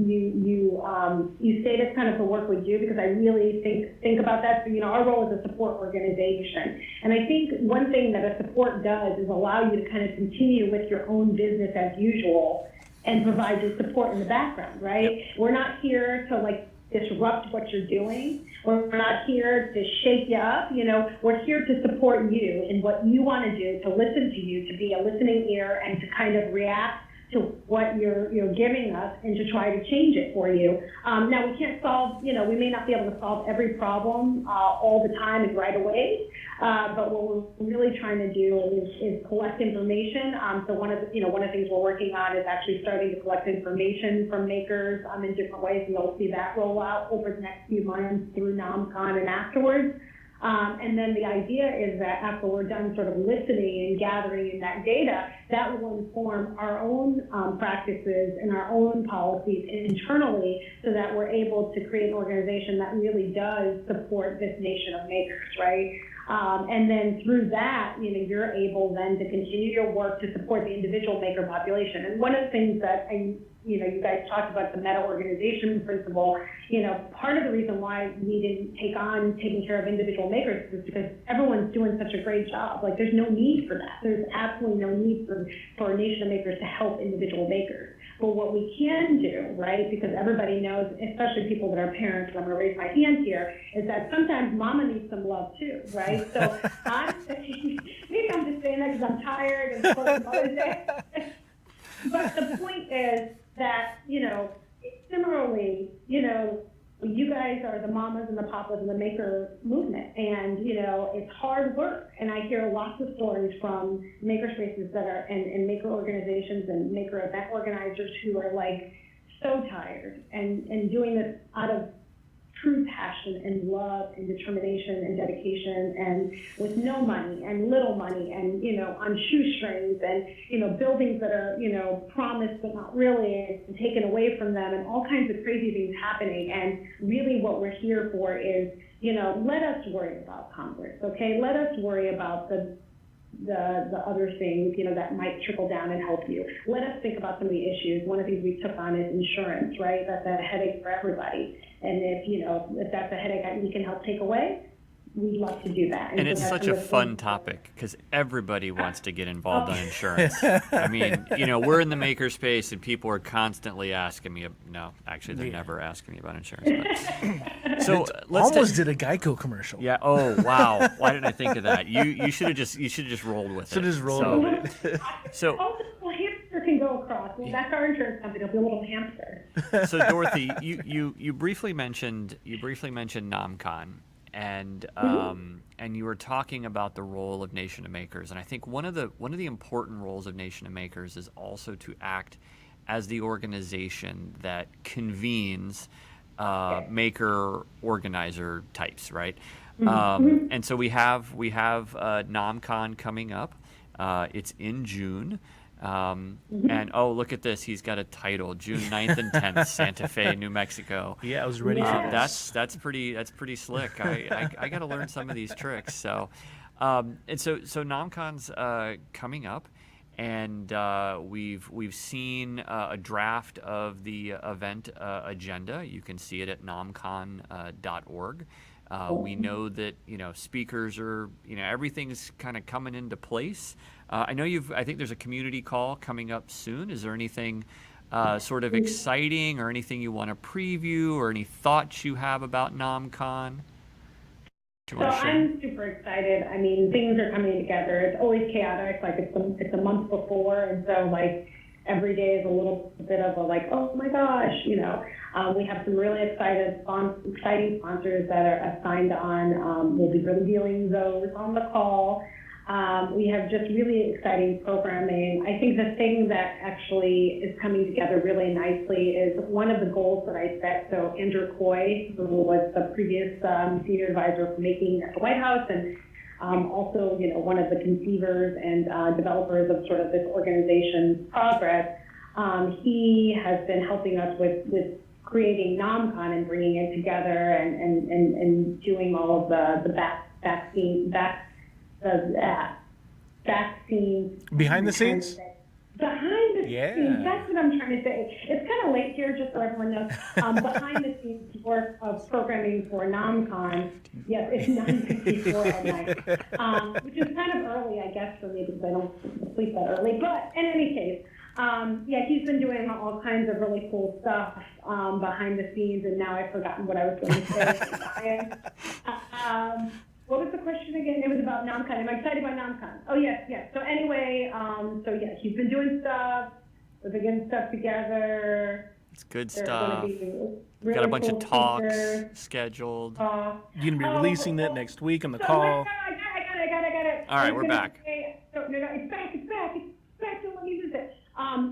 S3: stated kind of the work we do, because I really think about that. So, our role is a support organization, and I think one thing that a support does is allow you to kind of continue with your own business as usual and provide your support in the background, right? Yep. We're not here to disrupt what you're doing. We're not here to shake you up. We're here to support you in what you want to do, to listen to you, to be a listening ear, and to kind of react to what you're giving us, and to try to change it for you. Now, we can't solve, we may not be able to solve every problem all the time and right away, but what we're really trying to do is collect information. So one of the things we're working on is actually starting to collect information from makers in different ways, and you'll see that roll out over the next few months through NOMCON and afterwards. And then the idea is that after we're done sort of listening and gathering in that data, that will inform our own practices and our own policies internally, so that we're able to create an organization that really does support this nation of makers, right? And then through that, you're able then to continue your work to support the individual maker population. And one of the things that you guys talked about, the meta-organization principle. Part of the reason why we didn't take on taking care of individual makers is because everyone's doing such a great job. There's no need for that. There's absolutely no need for a nation of makers to help individual makers. But what we can do, right, because everybody knows, especially people that are parents, and I'm going to raise my hand here, is that sometimes mama needs some love too, right? So maybe I'm just saying that because I'm tired and it's close to Mother's Day. But the point is that, similarly, you guys are the mamas and the papas in the maker movement, and, it's hard work. And I hear lots of stories from makerspaces that are, and maker organizations and maker event organizers who are so tired and doing this out of true passion and love and determination and dedication, and with no money and little money, and on shoestrings, and buildings that are promised but not really, and taken away from them, and all kinds of crazy things happening. And really what we're here for is let us worry about Congress, okay? Let us worry about the other things, that might trickle down and help you. Let us think about some of the issues. One of the things we took on is insurance, right? That's a headache for everybody. And if that's a headache that we can help take away, we'd love to do that.
S2: And it's such a fun topic, because everybody wants to get involved on insurance. I mean, we're in the makerspace, and people are constantly asking me. No, actually, they're never asking me about insurance. But. So
S1: almost did a Geico commercial.
S2: Yeah. Oh wow. Why didn't I think of that? You should have just rolled with it.
S1: Should have just rolled with it.
S2: So.
S3: Hamster can go across. Well, that's our insurance company. It'll be a little hamster.
S2: So Dorothy, you briefly mentioned NOMCON. And and you were talking about the role of Nation of Makers, and I think one of the important roles of Nation of Makers is also to act as the organization that convenes maker organizer types, right? And so we have NOMCON coming up. It's in June. And look at this, he's got a title, June 9th and 10th, Santa Fe, New Mexico.
S1: Yeah, I was ready for this.
S2: That's pretty slick. I got to learn some of these tricks. So so NOMCON's coming up, and we've seen a draft of the event agenda. You can see it at nomcon.org. We know that speakers are everything's kind of coming into place. I know I think there's a community call coming up soon. Is there anything sort of exciting or anything you want to preview or any thoughts you have about NOMCON? Do you
S3: So
S2: want to share?
S3: I'm super excited. I mean, things are coming together. It's always chaotic. Like it's a month before, and so like every day is a little bit of a like, oh my gosh, you know. We have some really exciting sponsors that are assigned on. We'll be revealing those on the call. We have just really exciting programming. I think the thing that actually is coming together really nicely is one of the goals that I set. So Andrew Coy, who was the previous senior advisor for making at the White House, and also, you know, one of the conceivers and developers of sort of this organization's progress, he has been helping us with creating NOMCON and bringing it together and doing all of the vaccine
S1: Behind the scenes?
S3: Behind the
S1: Yeah.
S3: scenes, that's what I'm trying to say. It's kind of late here, just so everyone knows. Behind the scenes work of programming for NOMCON, yes, it's 9:54 at night, which is kind of early, I guess, for me because I don't sleep that early. But in any case, yeah, he's been doing all kinds of really cool stuff behind the scenes, and now I've forgotten what I was going to say. What was the question again? It was about NOMCON. Am I excited about NOMCON? Oh, yes, yes. So anyway, so yes, he's been doing stuff. We're getting stuff together.
S2: It's good
S3: There's
S2: stuff.
S3: gonna be really
S2: Got a bunch
S3: cool
S2: of talks
S3: speakers.
S2: scheduled.
S1: You're going to be releasing that next week on the
S3: So
S1: call.
S3: I got it.
S2: All right,
S3: I was
S2: we're
S3: gonna
S2: back.
S3: say- no, it's back. Don't let me lose it.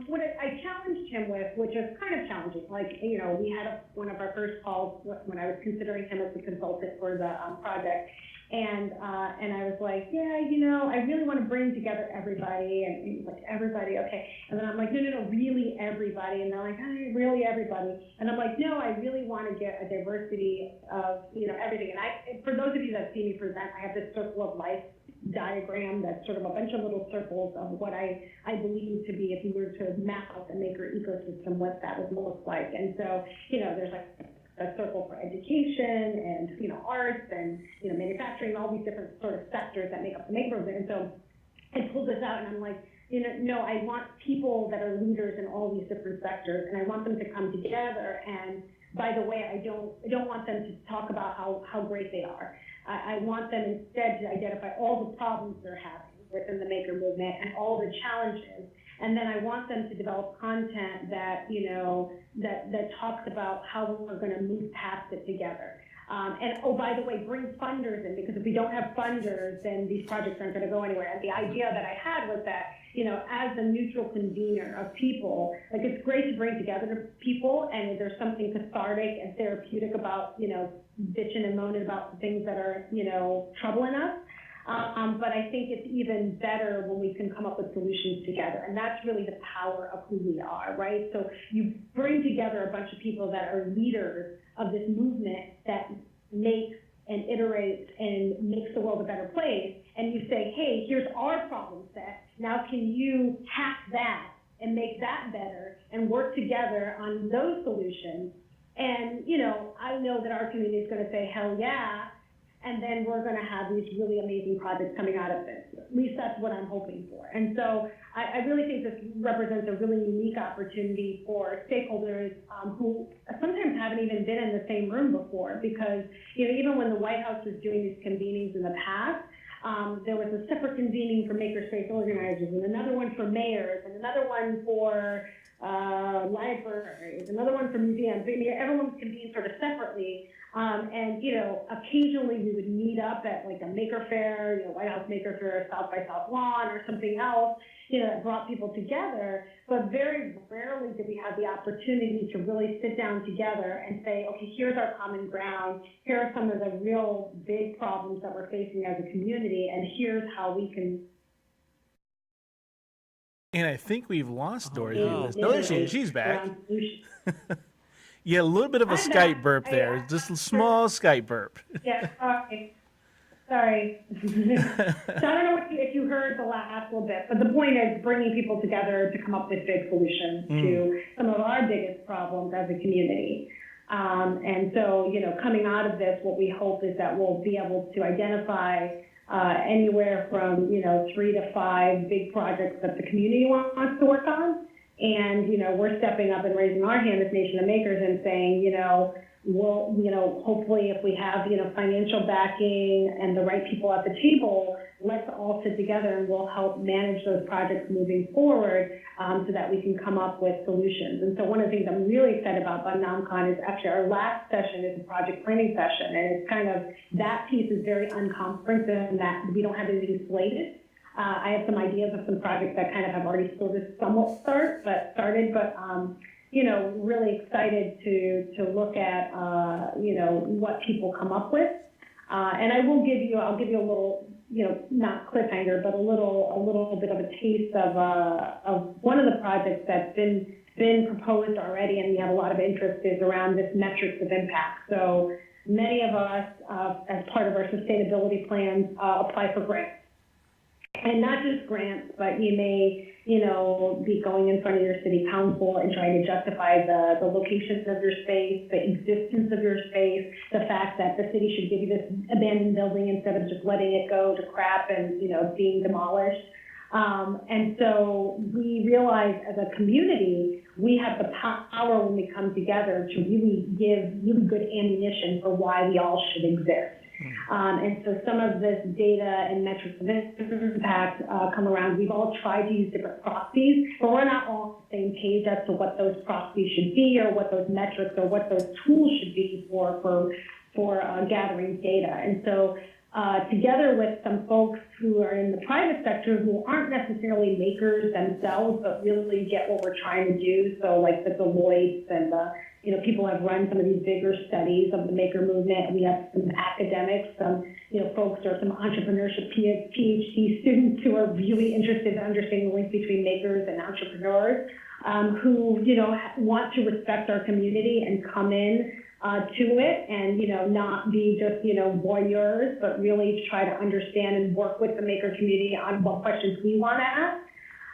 S3: What I challenged him with, which is kind of challenging, like, you know, we had one of our first calls when I was considering him as a consultant for the project. And I was like, yeah, you know, I really want to bring together everybody. And he was like, everybody, okay. And then I'm like, no, really everybody. And they're like, hey, really everybody. And I'm like, no, I really want to get a diversity of, you know, everything. And for those of you that see me present, I have this circle of life diagram that's sort of a bunch of little circles of what I believe to be, if you were to map out the maker ecosystem, what that would look like. And so, you know, there's like a circle for education and, you know, arts and, you know, manufacturing, all these different sort of sectors that make up the maker movement. And so I pulled this out and I'm like, you know, no, I want people that are leaders in all these different sectors, and I want them to come together. And by the way, I don't want them to talk about how great they are. I want them instead to identify all the problems they're having within the maker movement and all the challenges. And then I want them to develop content that, you know, that talks about how we're going to move past it together. And oh, by the way, bring funders in, because if we don't have funders, then these projects aren't going to go anywhere. And the idea that I had was that, you know, as a neutral convener of people, like, it's great to bring together people, and there's something cathartic and therapeutic about, you know, bitching and moaning about the things that are, you know, troubling us. But I think it's even better when we can come up with solutions together. And that's really the power of who we are, right? So you bring together a bunch of people that are leaders of this movement that makes and iterates and makes the world a better place. And you say, hey, here's our problem set. Now can you hack that and make that better and work together on those solutions? And, you know, I know that our community is going to say, hell yeah. And then we're going to have these really amazing projects coming out of this. At least that's what I'm hoping for. And so I really think this represents a really unique opportunity for stakeholders who sometimes haven't even been in the same room before, because, you know, even when the White House was doing these convenings in the past, there was a separate convening for Makerspace organizers, and another one for mayors, and another one for libraries, another one for museums. I mean, everyone convened sort of separately. And, you know, occasionally we would meet up at like a Maker Faire, you know, White House Maker Faire, South by Southlawn, or something else, you know, that brought people together. But very rarely did we have the opportunity to really sit down together and say, okay, here's our common ground. Here are some of the real big problems that we're facing as a community, and here's how we can.
S1: And I think we've lost Dorothy.
S2: no.
S1: No, she's back.
S3: around solutions.
S1: Yeah, a little bit of a
S3: I'm
S1: Skype
S3: back.
S1: burp there. Just a small Skype burp.
S3: Yeah, sorry. So I don't know if you heard the last little bit, but the point is bringing people together to come up with big solutions to some of our biggest problems as a community. And so, you know, coming out of this, what we hope is that we'll be able to identify anywhere from, you know, 3 to 5 big projects that the community wants to work on. And, we're stepping up and raising our hand as Nation of Makers and saying, we'll, hopefully if we have, financial backing and the right people at the table, let's all sit together and we'll help manage those projects moving forward so that we can come up with solutions. And so one of the things I'm really excited about NOMCON is actually our last session is a project planning session. And it's kind of, that piece is very unconferenced in that we don't have anything slated. I have some ideas of some projects that kind of have already sort of somewhat started, but really excited to look at, what people come up with. And I'll give you a little, not cliffhanger, but a little bit of a taste of one of the projects that's been proposed already, and we have a lot of interest, is around this metrics of impact. So many of us, as part of our sustainability plans, apply for grants. And not just grants, but you may, be going in front of your city council and trying to justify the locations of your space, the existence of your space, the fact that the city should give you this abandoned building instead of just letting it go to crap and, being demolished. And so we realize as a community, we have the power when we come together to really give really good ammunition for why we all should exist. And so some of this data and metrics of impact come around. We've all tried to use different proxies, but we're not all on the same page as to what those proxies should be or what those metrics or what those tools should be for gathering data. And so together with some folks who are in the private sector who aren't necessarily makers themselves, but really get what we're trying to do. So like the Deloitte and the, people have run some of these bigger studies of the maker movement. We have some academics, some, folks or some entrepreneurship PhD students who are really interested in understanding the link between makers and entrepreneurs, who, want to respect our community and come in to it and, not be just, voyeurs, but really try to understand and work with the maker community on what questions we want to ask.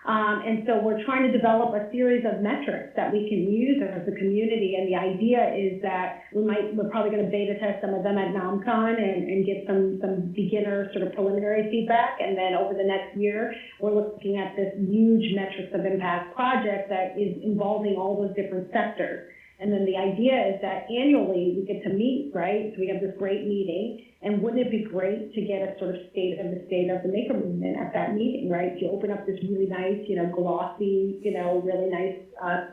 S3: And so we're trying to develop a series of metrics that we can use as a community. And the idea is that we're probably going to beta test some of them at NOMCON and get some beginner sort of preliminary feedback. And then over the next year, we're looking at this huge metrics of impact project that is involving all those different sectors. And then the idea is that annually we get to meet, right? So we have this great meeting. And wouldn't it be great to get a sort of state of the maker movement at that meeting, right? You open up this really nice, glossy, really nice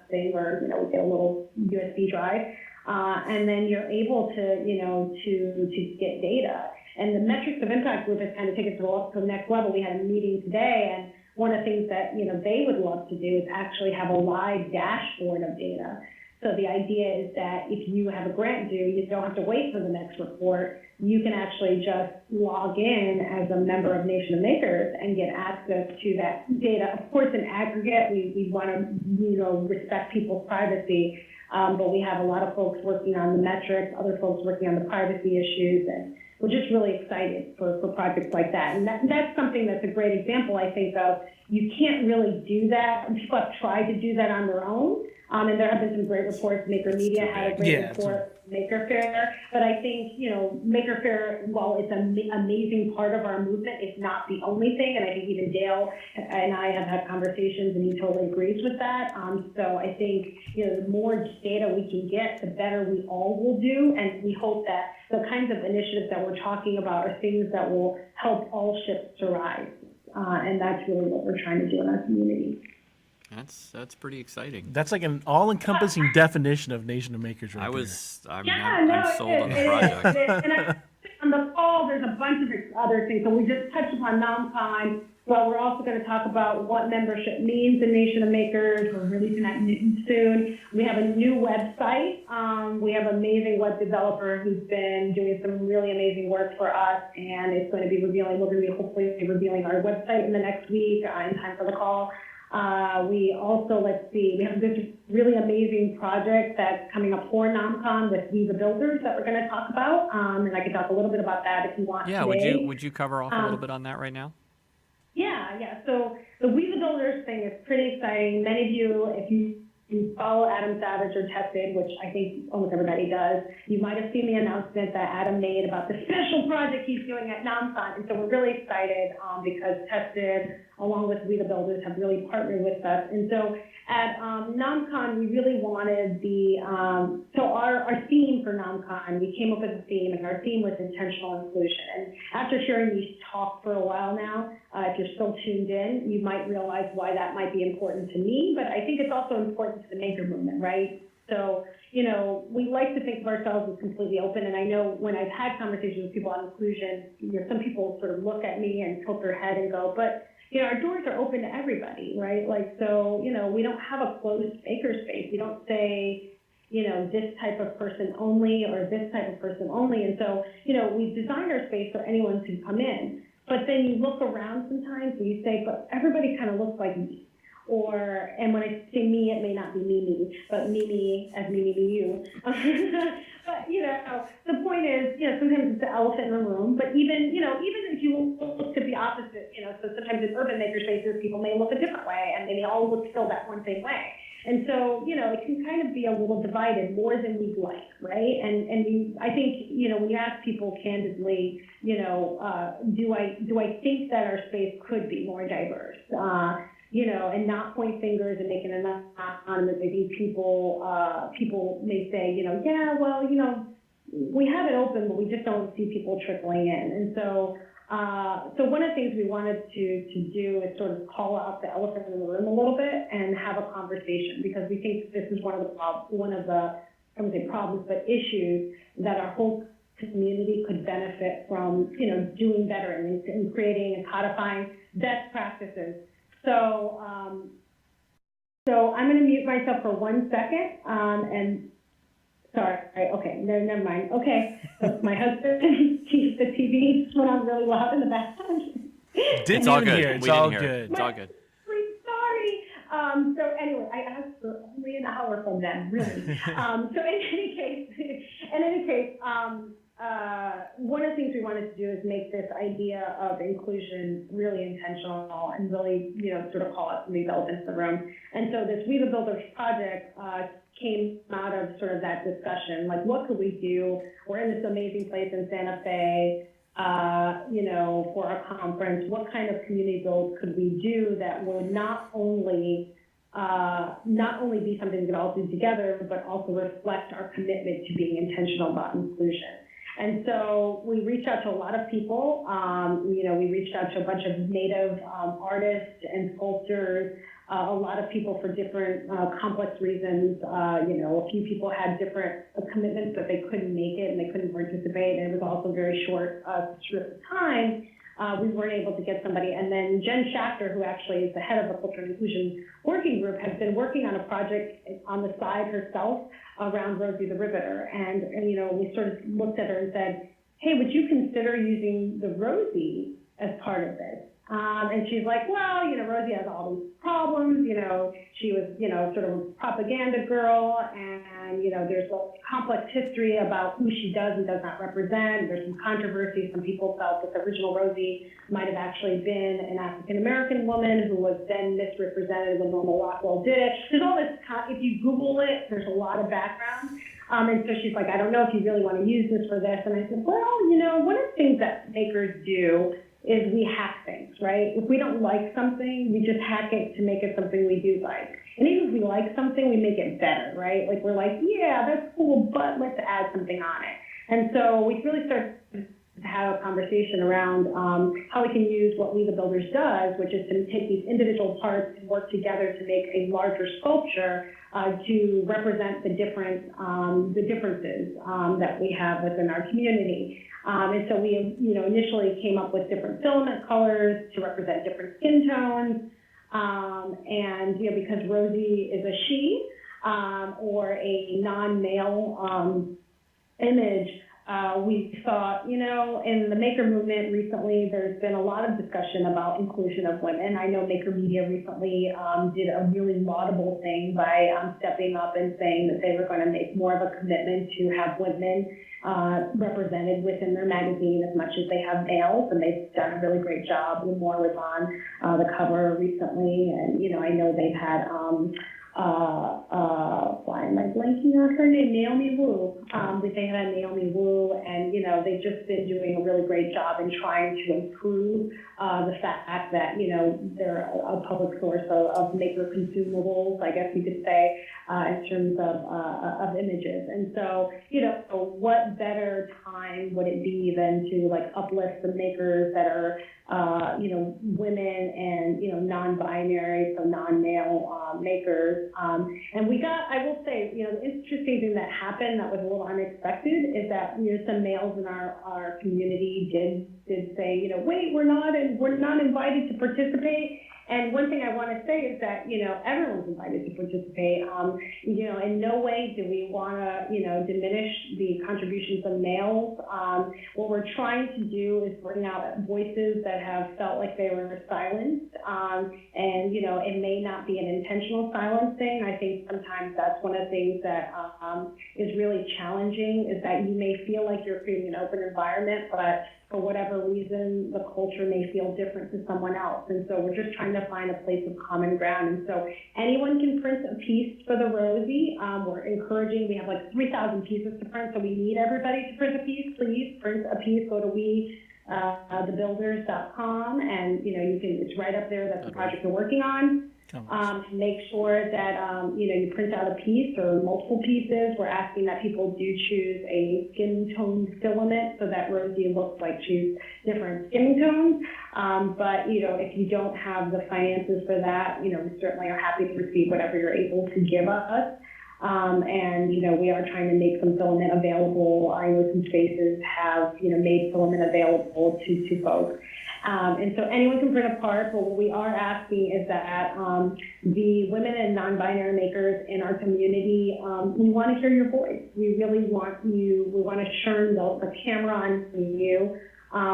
S3: thing where, we get a little USB drive. And then you're able to, to get data. And the metrics of impact group has kind of taken it to the next level. We had a meeting today, and one of the things that, they would love to do is actually have a live dashboard of data. So the idea is that if you have a grant due, you don't have to wait for the next report. You can actually just log in as a member of Nation of Makers and get access to that data. Of course, in aggregate, we want to, respect people's privacy, but we have a lot of folks working on the metrics, other folks working on the privacy issues, and we're just really excited for projects like that. And that's something that's a great example, I think, of you can't really do that. People have tried to do that on their own. And there have been some great reports. Maker Media had a great report, Maker Faire. But I think, Maker Faire, while it's an amazing part of our movement, it's not the only thing. And I think even Dale and I have had conversations, and he totally agrees with that. So I think, the more data we can get, the better we all will do. And we hope that the kinds of initiatives that we're talking about are things that will help all ships to rise. And that's really what we're trying to do in our community.
S2: That's pretty exciting.
S1: That's like an all-encompassing definition of Nation of Makers right
S2: I'm sold on the project.
S3: And on the fall, there's a bunch of other things. So we just touched upon NOMCON, but we're also going to talk about what membership means in Nation of Makers. We're releasing that soon. We have a new website. We have an amazing web developer who's been doing some really amazing work for us, and we're going to be hopefully revealing our website in the next week in time for the call. We also, we have this really amazing project that's coming up for NOMCON with We the Builders that we're going to talk about, and I can talk a little bit about that if you want.
S2: Yeah,
S3: today.
S2: would you cover off a little bit on that right now?
S3: Yeah. So the We the Builders thing is pretty exciting. Many of you, if you follow Adam Savage or Tested, which I think almost everybody does, you might have seen the announcement that Adam made about the special project he's doing at NOMCON. And so we're really excited because Tested, along with We the Builders, have really partnered with us. And so at NOMCON, we really wanted so our theme for NOMCON, we came up with a theme, and our theme was intentional inclusion. And after hearing these talk for a while now, if you're still tuned in, you might realize why that might be important to me, but I think it's also important to the maker movement, right? So, we like to think of ourselves as completely open, and I know when I've had conversations with people on inclusion, some people sort of look at me and tilt their head and go, but, our doors are open to everybody, right? Like, so, we don't have a closed makerspace. We don't say, this type of person only or this type of person only. And so, we design our space so anyone can come in. But then you look around sometimes and you say, but everybody kind of looks like me. And when I say me, it may not be me, but me as me, you. But, the point is, sometimes it's the elephant in the room, but even if you look at the opposite, so sometimes in urban makerspaces, people may look a different way, and they may all look still that one same way. And so, it can kind of be a little divided more than we'd like, right? And I think, when you ask people candidly, do I think that our space could be more diverse? And not point fingers and make it anonymous. I think people may say, yeah, well, we have it open, but we just don't see people trickling in. And so, one of the things we wanted to do is sort of call out the elephant in the room a little bit and have a conversation, because we think this is one of the I wouldn't say problems, but issues that our whole community could benefit from, doing better and creating and codifying best practices. So, I'm going to mute myself for 1 second, and sorry, okay, never mind. Okay, so my husband, the TV went on really loud in the background.
S2: It's all good.
S1: It's all good.
S2: It's all good.
S3: Sorry. So anyway, I asked for only an hour from them, really. So in any case, one of the things we wanted to do is make this idea of inclusion really intentional and really, sort of call out some of these elephants in the room. And so this We the Builders project came out of sort of that discussion, like what could we do? We're in this amazing place in Santa Fe, for our conference. What kind of community build could we do that would not only be something we could all do together, but also reflect our commitment to being intentional about inclusion? And so we reached out to a lot of people. We reached out to a bunch of Native artists and sculptors, a lot of people for different complex reasons. A few people had different commitments that they couldn't make it and they couldn't participate, and it was also very short time. We weren't able to get somebody. And then Jen Schachter, who actually is the head of the Culture and Inclusion Working Group, has been working on a project on the side herself around Rosie the Riveter. And we sort of looked at her and said, hey, would you consider using the Rosie as part of this? And she's like, well, Rosie has all these problems. She was, sort of a propaganda girl, and, there's a complex history about who she does and does not represent. There's some controversy. Some people felt that the original Rosie might have actually been an African-American woman who was then misrepresented when Norma Rockwell did it. There's all this, if you Google it, there's a lot of background. And so she's like, I don't know if you really want to use this for this. And I said, well, one of the things that makers do is we hack things, right? If we don't like something, we just hack it to make it something we do like. And even if we like something, we make it better, right? Like we're like, yeah, that's cool, but let's add something on it. And so we really started to have a conversation around how we can use what We the Builders does, which is to take these individual parts and work together to make a larger sculpture to represent the differences that we have within our community. And so we, initially came up with different filament colors to represent different skin tones. And, because Rosie is a she or a non-male image, we thought, in the maker movement recently, there's been a lot of discussion about inclusion of women. I know Maker Media recently did a really laudable thing by stepping up and saying that they were going to make more of a commitment to have women represented within their magazine as much as they have males, and they've done a really great job. Moore was on the cover recently, and I know they've had why am I blanking on her name? Naomi Wu. They had Naomi Wu, and they've just been doing a really great job in trying to improve the fact that they're a public source of maker consumables, I guess you could say, in terms of images. And so what better time would it be than to uplift the makers that are women and non-binary, so non-male makers. And I will say, the interesting thing that happened that was a little unexpected is that some males in our community did say, wait, we're not invited to participate. And one thing I want to say is that, everyone's invited to participate. In no way do we want to, diminish the contributions of males. What we're trying to do is bring out voices that have felt like they were silenced. And, it may not be an intentional silencing. I think sometimes that's one of the things that is really challenging, is that you may feel like you're creating an open environment, but for whatever reason, the culture may feel different to someone else. And so we're just trying to find a place of common ground. And so anyone can print a piece for the Rosie. We're encouraging, we have 3,000 pieces to print, so we need everybody to print a piece. Please print a piece, go to thebuilders.com, and it's right up there. That's the project we're working on. Make sure that you print out a piece or multiple pieces. We're asking that people do choose a skin tone filament so that Rosie looks like she's different skin tones. But if you don't have the finances for that, we certainly are happy to receive whatever you're able to give us. And we are trying to make some filament available. I know some spaces have made filament available to folks. And so anyone can print a part, but what we are asking is that the women and non-binary makers in our community, we want to hear your voice. We really want we want to turn the camera on you.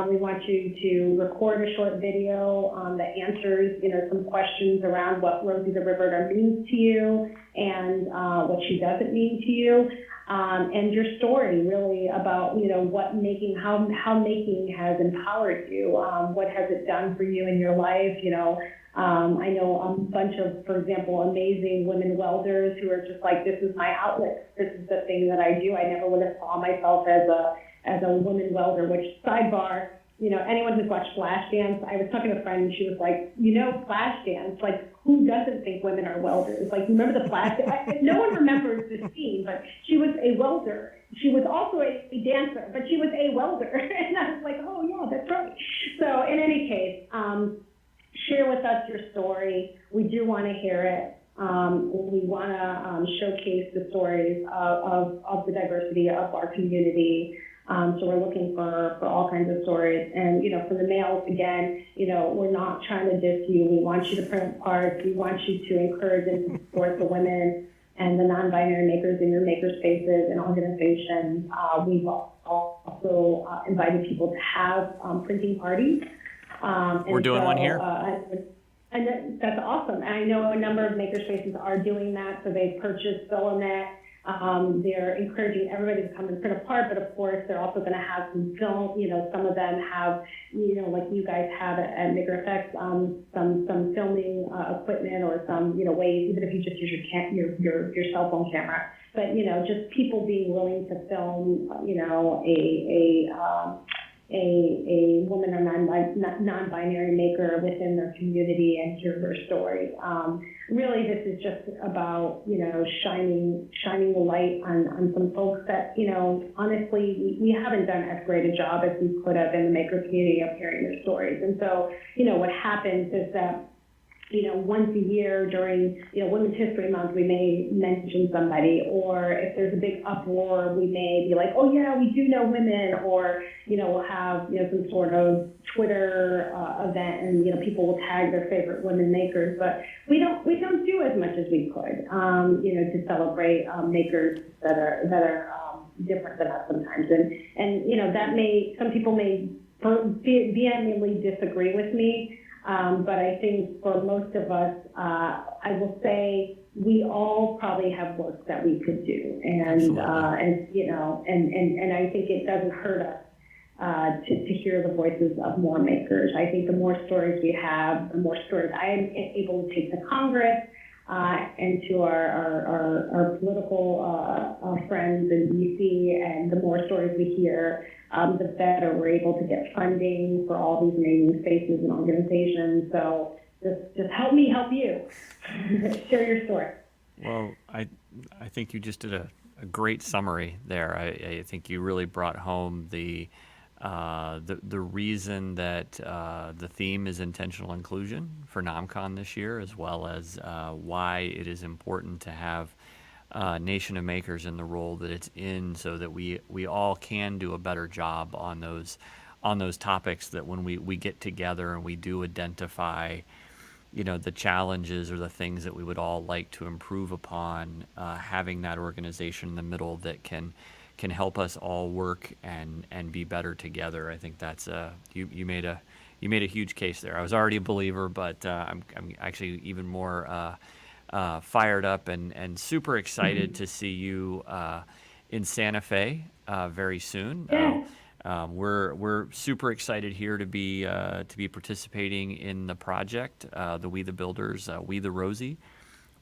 S3: We want you to record a short video that answers, some questions around what Rosie the Riveter means to you and what she doesn't mean to you. And your story really about, how making has empowered you. What has it done for you in your life? I know a bunch of, for example, amazing women welders who are just like, this is my outlet. This is the thing that I do. I never would have saw myself as a woman welder, which, sidebar, anyone who's watched Flashdance, I was talking to a friend and she was like, Flashdance, who doesn't think women are welders? You remember the Flashdance? No one remembers the scene, but she was a welder. She was also a dancer, but she was a welder. And I was like, oh yeah, that's right. So in any case, share with us your story. We do want to hear it. We want to showcase the stories of the diversity of our community. So we're looking for all kinds of stories. And, for the males, again, we're not trying to diss you. We want you to print parts. We want you to encourage and support the women and the non-binary makers in your makerspaces and organizations. We've also invited people to have printing parties.
S2: We're doing one here.
S3: And that's awesome. And I know a number of makerspaces are doing that. So they've purchased filament. They're encouraging everybody to come and print a part, but of course they're also going to have some film. Some of them have, like you guys have at Maker Effects, some filming equipment or some ways, even if you just use your cell phone camera. But just people being willing to film, a woman or non-binary maker within their community and hear their story. Really, this is just about, shining the light on some folks that, honestly, we haven't done as great a job as we could have in the maker community of hearing their stories. And so, what happens is that, once a year during, Women's History Month, we may mention somebody, or if there's a big uproar, we may be like, oh yeah, we do know women, or, we'll have, some sort of Twitter event, and, people will tag their favorite women makers, but we don't do as much as we could, to celebrate makers that are different than us sometimes. And that some people may vehemently disagree with me. But I think for most of us, I will say we all probably have work that we could do, and I think it doesn't hurt us to hear the voices of more makers. I think the more stories we have, the more stories I am able to take to Congress, and to our political friends in DC. And the more stories we hear, the better we're able to get funding for all these amazing spaces and organizations. So just help me help you. Share your story.
S2: Well, I think you just did a great summary there. I think you really brought home the reason that the theme is intentional inclusion for NOMCON this year, as well as why it is important to have Nation of Makers in the role that it's in, so that we all can do a better job on those topics. That when we get together and we do identify, the challenges or the things that we would all like to improve upon, having that organization in the middle that can help us all work and be better together. I think that's you made a huge case there. I was already a believer, but I'm actually even more fired up and super excited to see you in Santa Fe very soon.
S3: Yeah.
S2: We're super excited here to be participating in the project, the We the Builders, We the Rosie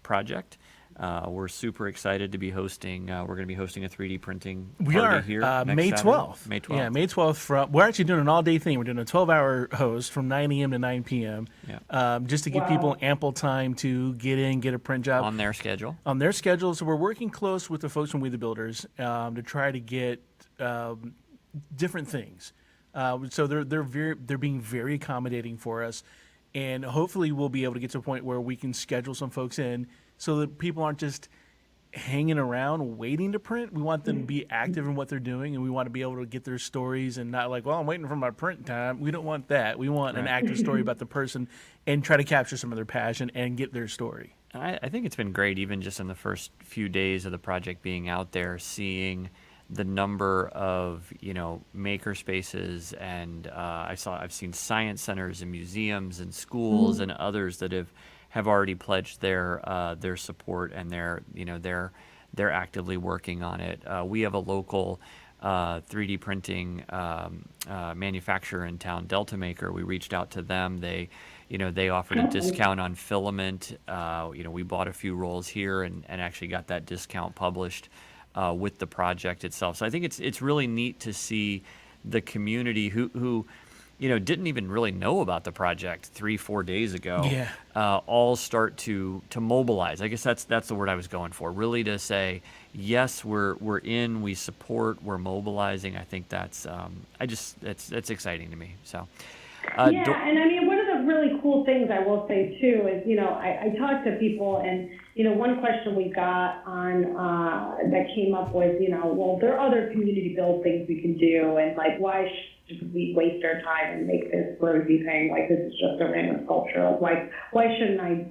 S2: project. We're super excited to be hosting. We're going to be hosting a 3D printing party here next
S1: May
S2: Saturday.
S1: 12th.
S2: May 12th.
S1: Yeah, May 12th. We're actually doing an all-day thing. We're doing a 12-hour host from 9 a.m. to 9 p.m.
S2: Yeah.
S1: Just to give people ample time to get in, get a print job.
S2: On their schedule.
S1: On their schedule. So we're working close with the folks from We the Builders to try to get different things. So they're being very accommodating for us, and hopefully we'll be able to get to a point where we can schedule some folks in so that people aren't just hanging around waiting to print. We want them to be active in what they're doing, and we want to be able to get their stories and not like, well, I'm waiting for my print time. We don't want that. We want an active story about the person and try to capture some of their passion and get their story.
S2: I think it's been great, even just in the first few days of the project being out there, seeing the number of makerspaces, and I've seen science centers and museums and schools and others that have already pledged their support, and they're actively working on it. We have a local 3D printing manufacturer in town, Delta Maker. We reached out to them. They offered a discount on filament. We bought a few rolls here and actually got that discount published with the project itself. So I think it's really neat to see the community who didn't even really know about the project 3-4 days ago, all start to mobilize. I guess that's the word I was going for. Really to say, yes, we're in, we support, we're mobilizing. I think that's exciting to me. So.
S3: And I mean, one of the really cool things I will say too is, I talked to people, and one question we got on that came up was, well, there are other community build things we can do, and like, why should we waste our time and make this Rosie thing? Like, this is just a random sculpture. Like, why shouldn't I,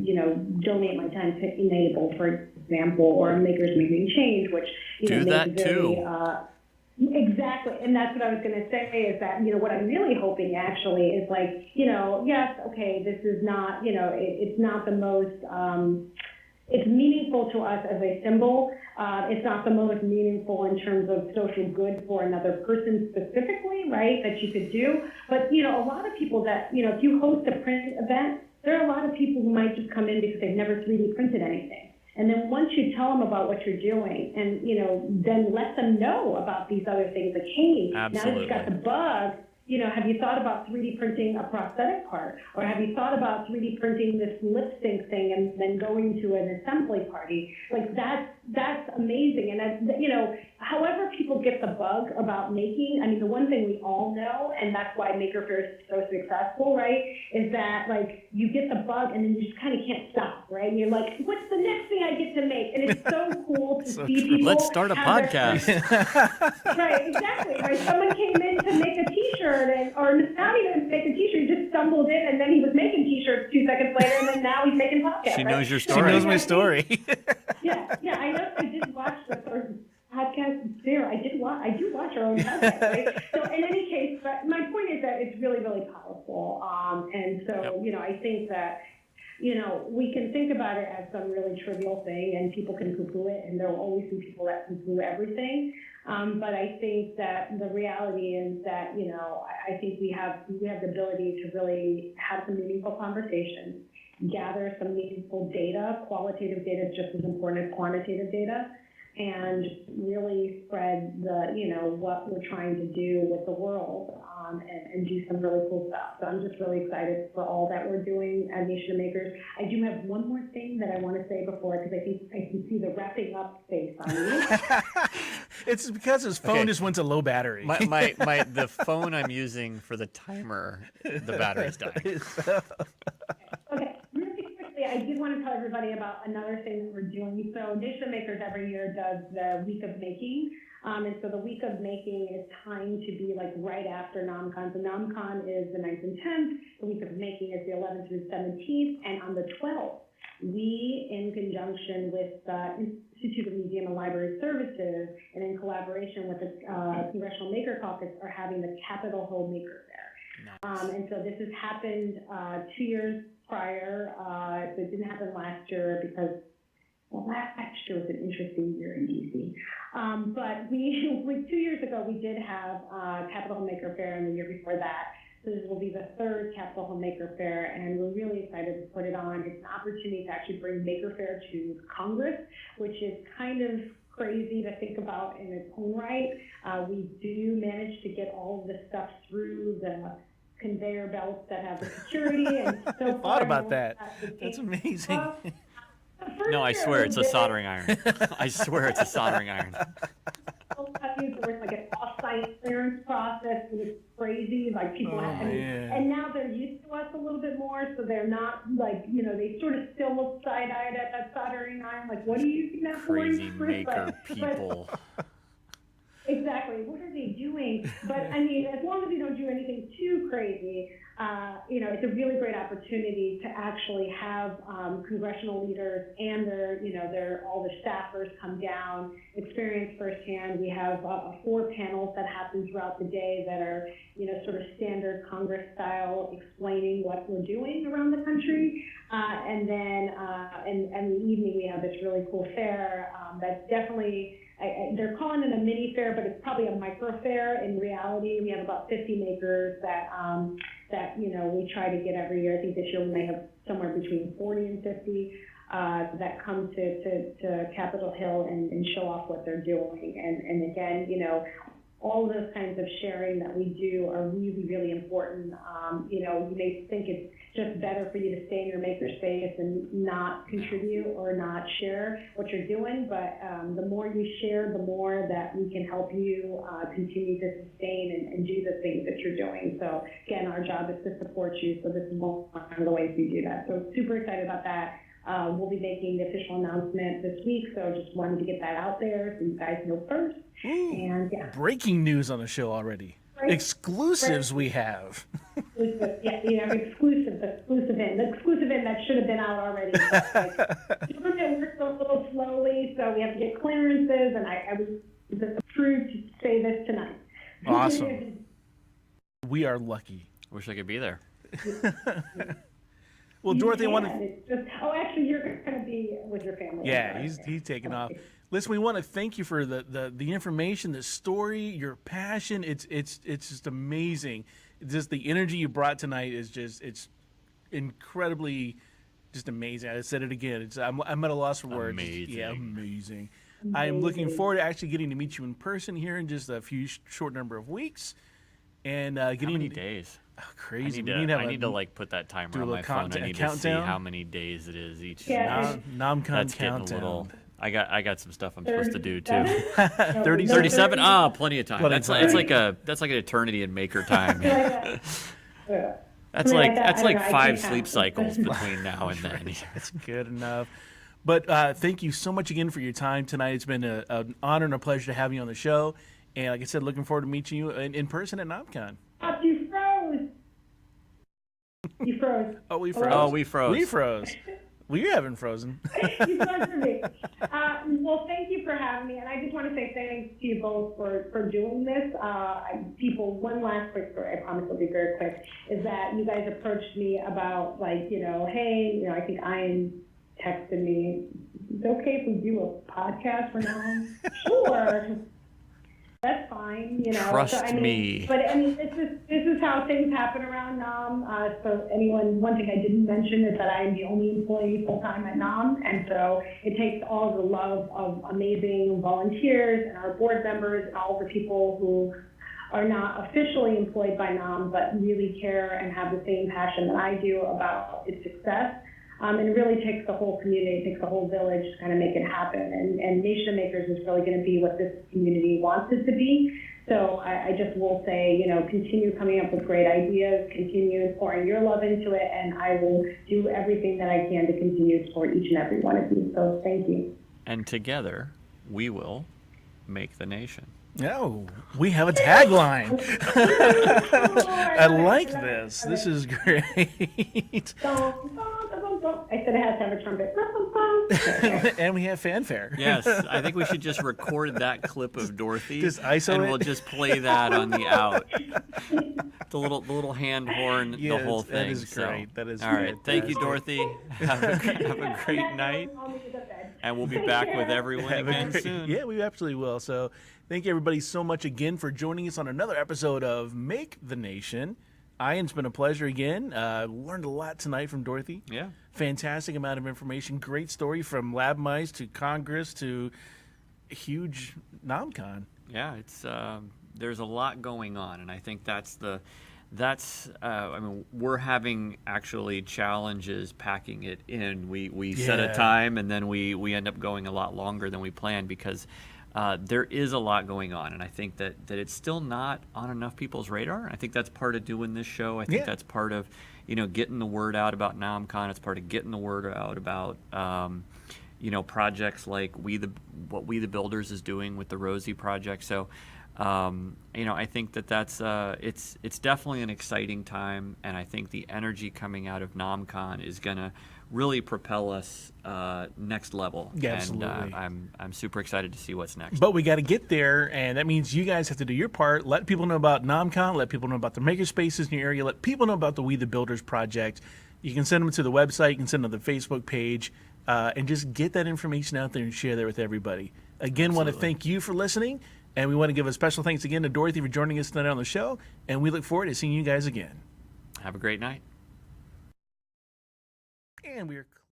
S3: donate my time to Enable, for example, or Makers Making Change, which
S2: do that
S3: makes very,
S2: too.
S3: Exactly, and that's what I was going to say is that, what I'm really hoping actually is like, yes, okay, this is not, it's not the most, it's meaningful to us as a symbol. It's not the most meaningful in terms of social good for another person specifically, right, that you could do. But, a lot of people that, if you host a print event, there are a lot of people who might just come in because they've never 3D printed anything. And then once you tell them about what you're doing and, then let them know about these other things, like, hey, now that you've got the bug, have you thought about 3D printing a prosthetic part? Or have you thought about 3D printing this lip sync thing and then going to an assembly party? Like, that's amazing. And, however people get the bug about making, I mean, the one thing we all know, and that's why Maker Faire is so successful, right, is that, like, you get the bug and then you just kind of can't stop, right? And you're like, what's the next thing I get to make? And it's so cool to see people.
S2: Let's start a podcast.
S3: Right, exactly. Right. Someone came in to make a T-shirt, or not even make a T-shirt, he just stumbled in, and then he was making T-shirts 2 seconds later, and then now he's making podcasts.
S2: She knows your
S1: She
S2: story.
S1: knows my story.
S3: Yeah, I know. I did watch the first podcast there. I do watch our own podcast, right? So in any case, but my point is that it's really, really powerful. And so, I think that, we can think about it as some really trivial thing, and people can poo-poo it, and there will always be people that poo-poo everything. But I think that the reality is that, I think we have the ability to really have some meaningful conversations gather some meaningful data. Qualitative data is just as important as quantitative data, and really spread what we're trying to do with the world, and do some really cool stuff. So I'm just really excited for all that we're doing at Nation of Makers. I do have one more thing that I want to say before, because I think I can see the wrapping up face on you.
S1: It's because his phone just went to low battery.
S2: The phone I'm using for the timer, the battery's dying.
S3: Okay, really quickly, I did want to tell everybody about another thing that we're doing. So Nation of Makers every year does the Week of Making. And so the Week of Making is timed to be like right after NOMCON. So NOMCON is the 9th and 10th. The Week of Making is the 11th through 17th. And on the 12th, we, in conjunction with the Institute of Museum and Library Services, and in collaboration with the Congressional Maker Caucus, are having the Capitol Hill Maker Faire.
S2: Nice.
S3: And so this has happened 2 years prior. So it didn't happen last year because, well, last year was an interesting year in DC. But 2 years ago, we did have Capitol Hill Maker Faire, and the year before that. So this will be the third Capitol Hill Maker Faire, and we're really excited to put it on. It's an opportunity to actually bring Maker Faire to Congress, which is kind of crazy to think about in its own right. We do manage to get all of this stuff through the conveyor belts that have the security. And so
S1: I thought about that. That's amazing.
S2: No, I swear it's a soldering iron. I swear it's a soldering iron.
S3: There's like an off-site clearance process, and it's crazy. Like people and now they're used to us a little bit more, so they're not like, they sort of still look side-eyed at that soldering iron. Like, what are you using that for?
S2: Crazy maker people.
S3: Exactly. What are they doing? But I mean, as long as you don't do anything too crazy, it's a really great opportunity to actually have congressional leaders and all the staffers come down, experience firsthand. We have 4 panels that happen throughout the day that are, sort of standard Congress style, explaining what we're doing around the country. And then in the evening, we have this really cool fair that's definitely, they're calling it a mini fair, but it's probably a micro fair. In reality, we have about 50 makers that we try to get every year. I think this year we may have somewhere between 40 and 50 that come to Capitol Hill and show off what they're doing. And again, all of those kinds of sharing that we do are really, really important. You may think it's just better for you to stay in your makerspace and not contribute or not share what you're doing, but the more you share, the more that we can help you continue to sustain and do the things that you're doing. So again, our job is to support you, so this is one of the ways we do that. So super excited about that. We'll be making the official announcement this week, so just wanted to get that out there so you guys know first.
S1: Ooh,
S3: and
S1: breaking news on the show already. Exclusives we have.
S3: Exclusive in that should have been out already. Government works a little slowly, so we have to get clearances, and I was approved to say this tonight.
S1: Awesome. We are lucky.
S2: Wish I could be there.
S1: Well, Dorothy,
S3: actually, you're going to be with your family.
S1: Yeah, he's taking off. Listen, we want to thank you for the information, the story, your passion. It's just amazing. Just the energy you brought tonight is it's incredibly just amazing. I said it again. I'm at a loss for words.
S2: Amazing.
S1: Yeah, amazing. I am looking forward to actually getting to meet you in person here in just a few short number of weeks. And getting
S2: how many days?
S1: Oh, crazy.
S2: I need to like put that timer on my phone. I need to see how many days it is each.
S1: NOMCON
S2: That's
S1: countdown.
S2: Getting a little. I got some stuff I'm supposed to do too.
S1: 37.
S2: Ah, plenty of time. That's like an eternity in maker time. That's like 5 sleep cycles between now and then.
S1: That's good enough. But thank you so much again for your time tonight. It's been an honor and a pleasure to have you on the show. And like I said, looking forward to meeting you in person at NOMCON.
S3: You froze. You froze.
S1: Oh, we froze.
S2: Oh, we froze.
S1: We froze. Well, you haven't frozen.
S3: You froze for me. Well, thank you for having me. And I just want to say thanks to you both for doing this. One last quick story, I promise it'll be very quick, is that you guys approached me about, hey, I think Ian texted me, is it okay if we do a podcast for now? Sure. that's fine, you know.
S2: Trust
S3: so, I mean,
S2: me.
S3: But I mean, this is how things happen around NOM. So one thing I didn't mention is that I am the only employee full-time at NOM, and so it takes all the love of amazing volunteers and our board members and all the people who are not officially employed by NOM, but really care and have the same passion that I do about its success. And it really takes the whole community, it takes the whole village to kind of make it happen. And Nation of Makers is really going to be what this community wants it to be. So I just will say, you know, continue coming up with great ideas, continue pouring your love into it, and I will do everything that I can to continue to support each and every one of you. So thank you.
S2: And together, we will make the nation.
S1: No, we have a tagline. I like this. This is great.
S3: I said it has to have a trumpet.
S1: And we have fanfare.
S2: Yes, I think we should just record that clip of Dorothy,
S1: Just ISO
S2: and
S1: it?
S2: we'll just play that on the out. The little hand horn, the
S1: Yes,
S2: whole
S1: that
S2: thing.
S1: is great. That is
S2: all right. Thank you,
S1: fantastic.
S2: Dorothy. Have a great night, and we'll be back with everyone
S1: Have a
S2: again
S1: great-
S2: soon.
S1: Yeah, we absolutely will. So thank you everybody so much again for joining us on another episode of Make the Nation. Ian, it's been a pleasure again. Learned a lot tonight from Dorothy.
S2: Yeah.
S1: Fantastic amount of information. Great story from lab mice to Congress to huge NOMCON.
S2: Yeah, it's there's a lot going on, and I think that's I mean, we're having actually challenges packing it in. We set a
S1: Yeah.
S2: time, and then we end up going a lot longer than we planned because there is a lot going on, and I think that it's still not on enough people's radar. I think that's part of doing this show. I think
S1: Yeah.
S2: that's part of, you know, getting the word out about NOMCON. It's part of getting the word out about you know, projects like what We the Builders is doing with the Rosie project. So you know, I think that's it's definitely an exciting time, and I think the energy coming out of NOMCON is gonna really propel us next level.
S1: Yeah,
S2: and
S1: absolutely.
S2: I'm super excited to see what's next.
S1: But we got to get there, and that means you guys have to do your part. Let people know about NOMCON. Let people know about the Makerspaces in your area. Let people know about the We the Builders project. You can send them to the website. You can send them to the Facebook page, and just get that information out there and share that with everybody. Again, want to
S2: Absolutely.
S1: thank you for listening, and we want to give a special thanks again to Dorothy for joining us tonight on the show, and we look forward to seeing you guys again.
S2: Have a great night.
S1: And we're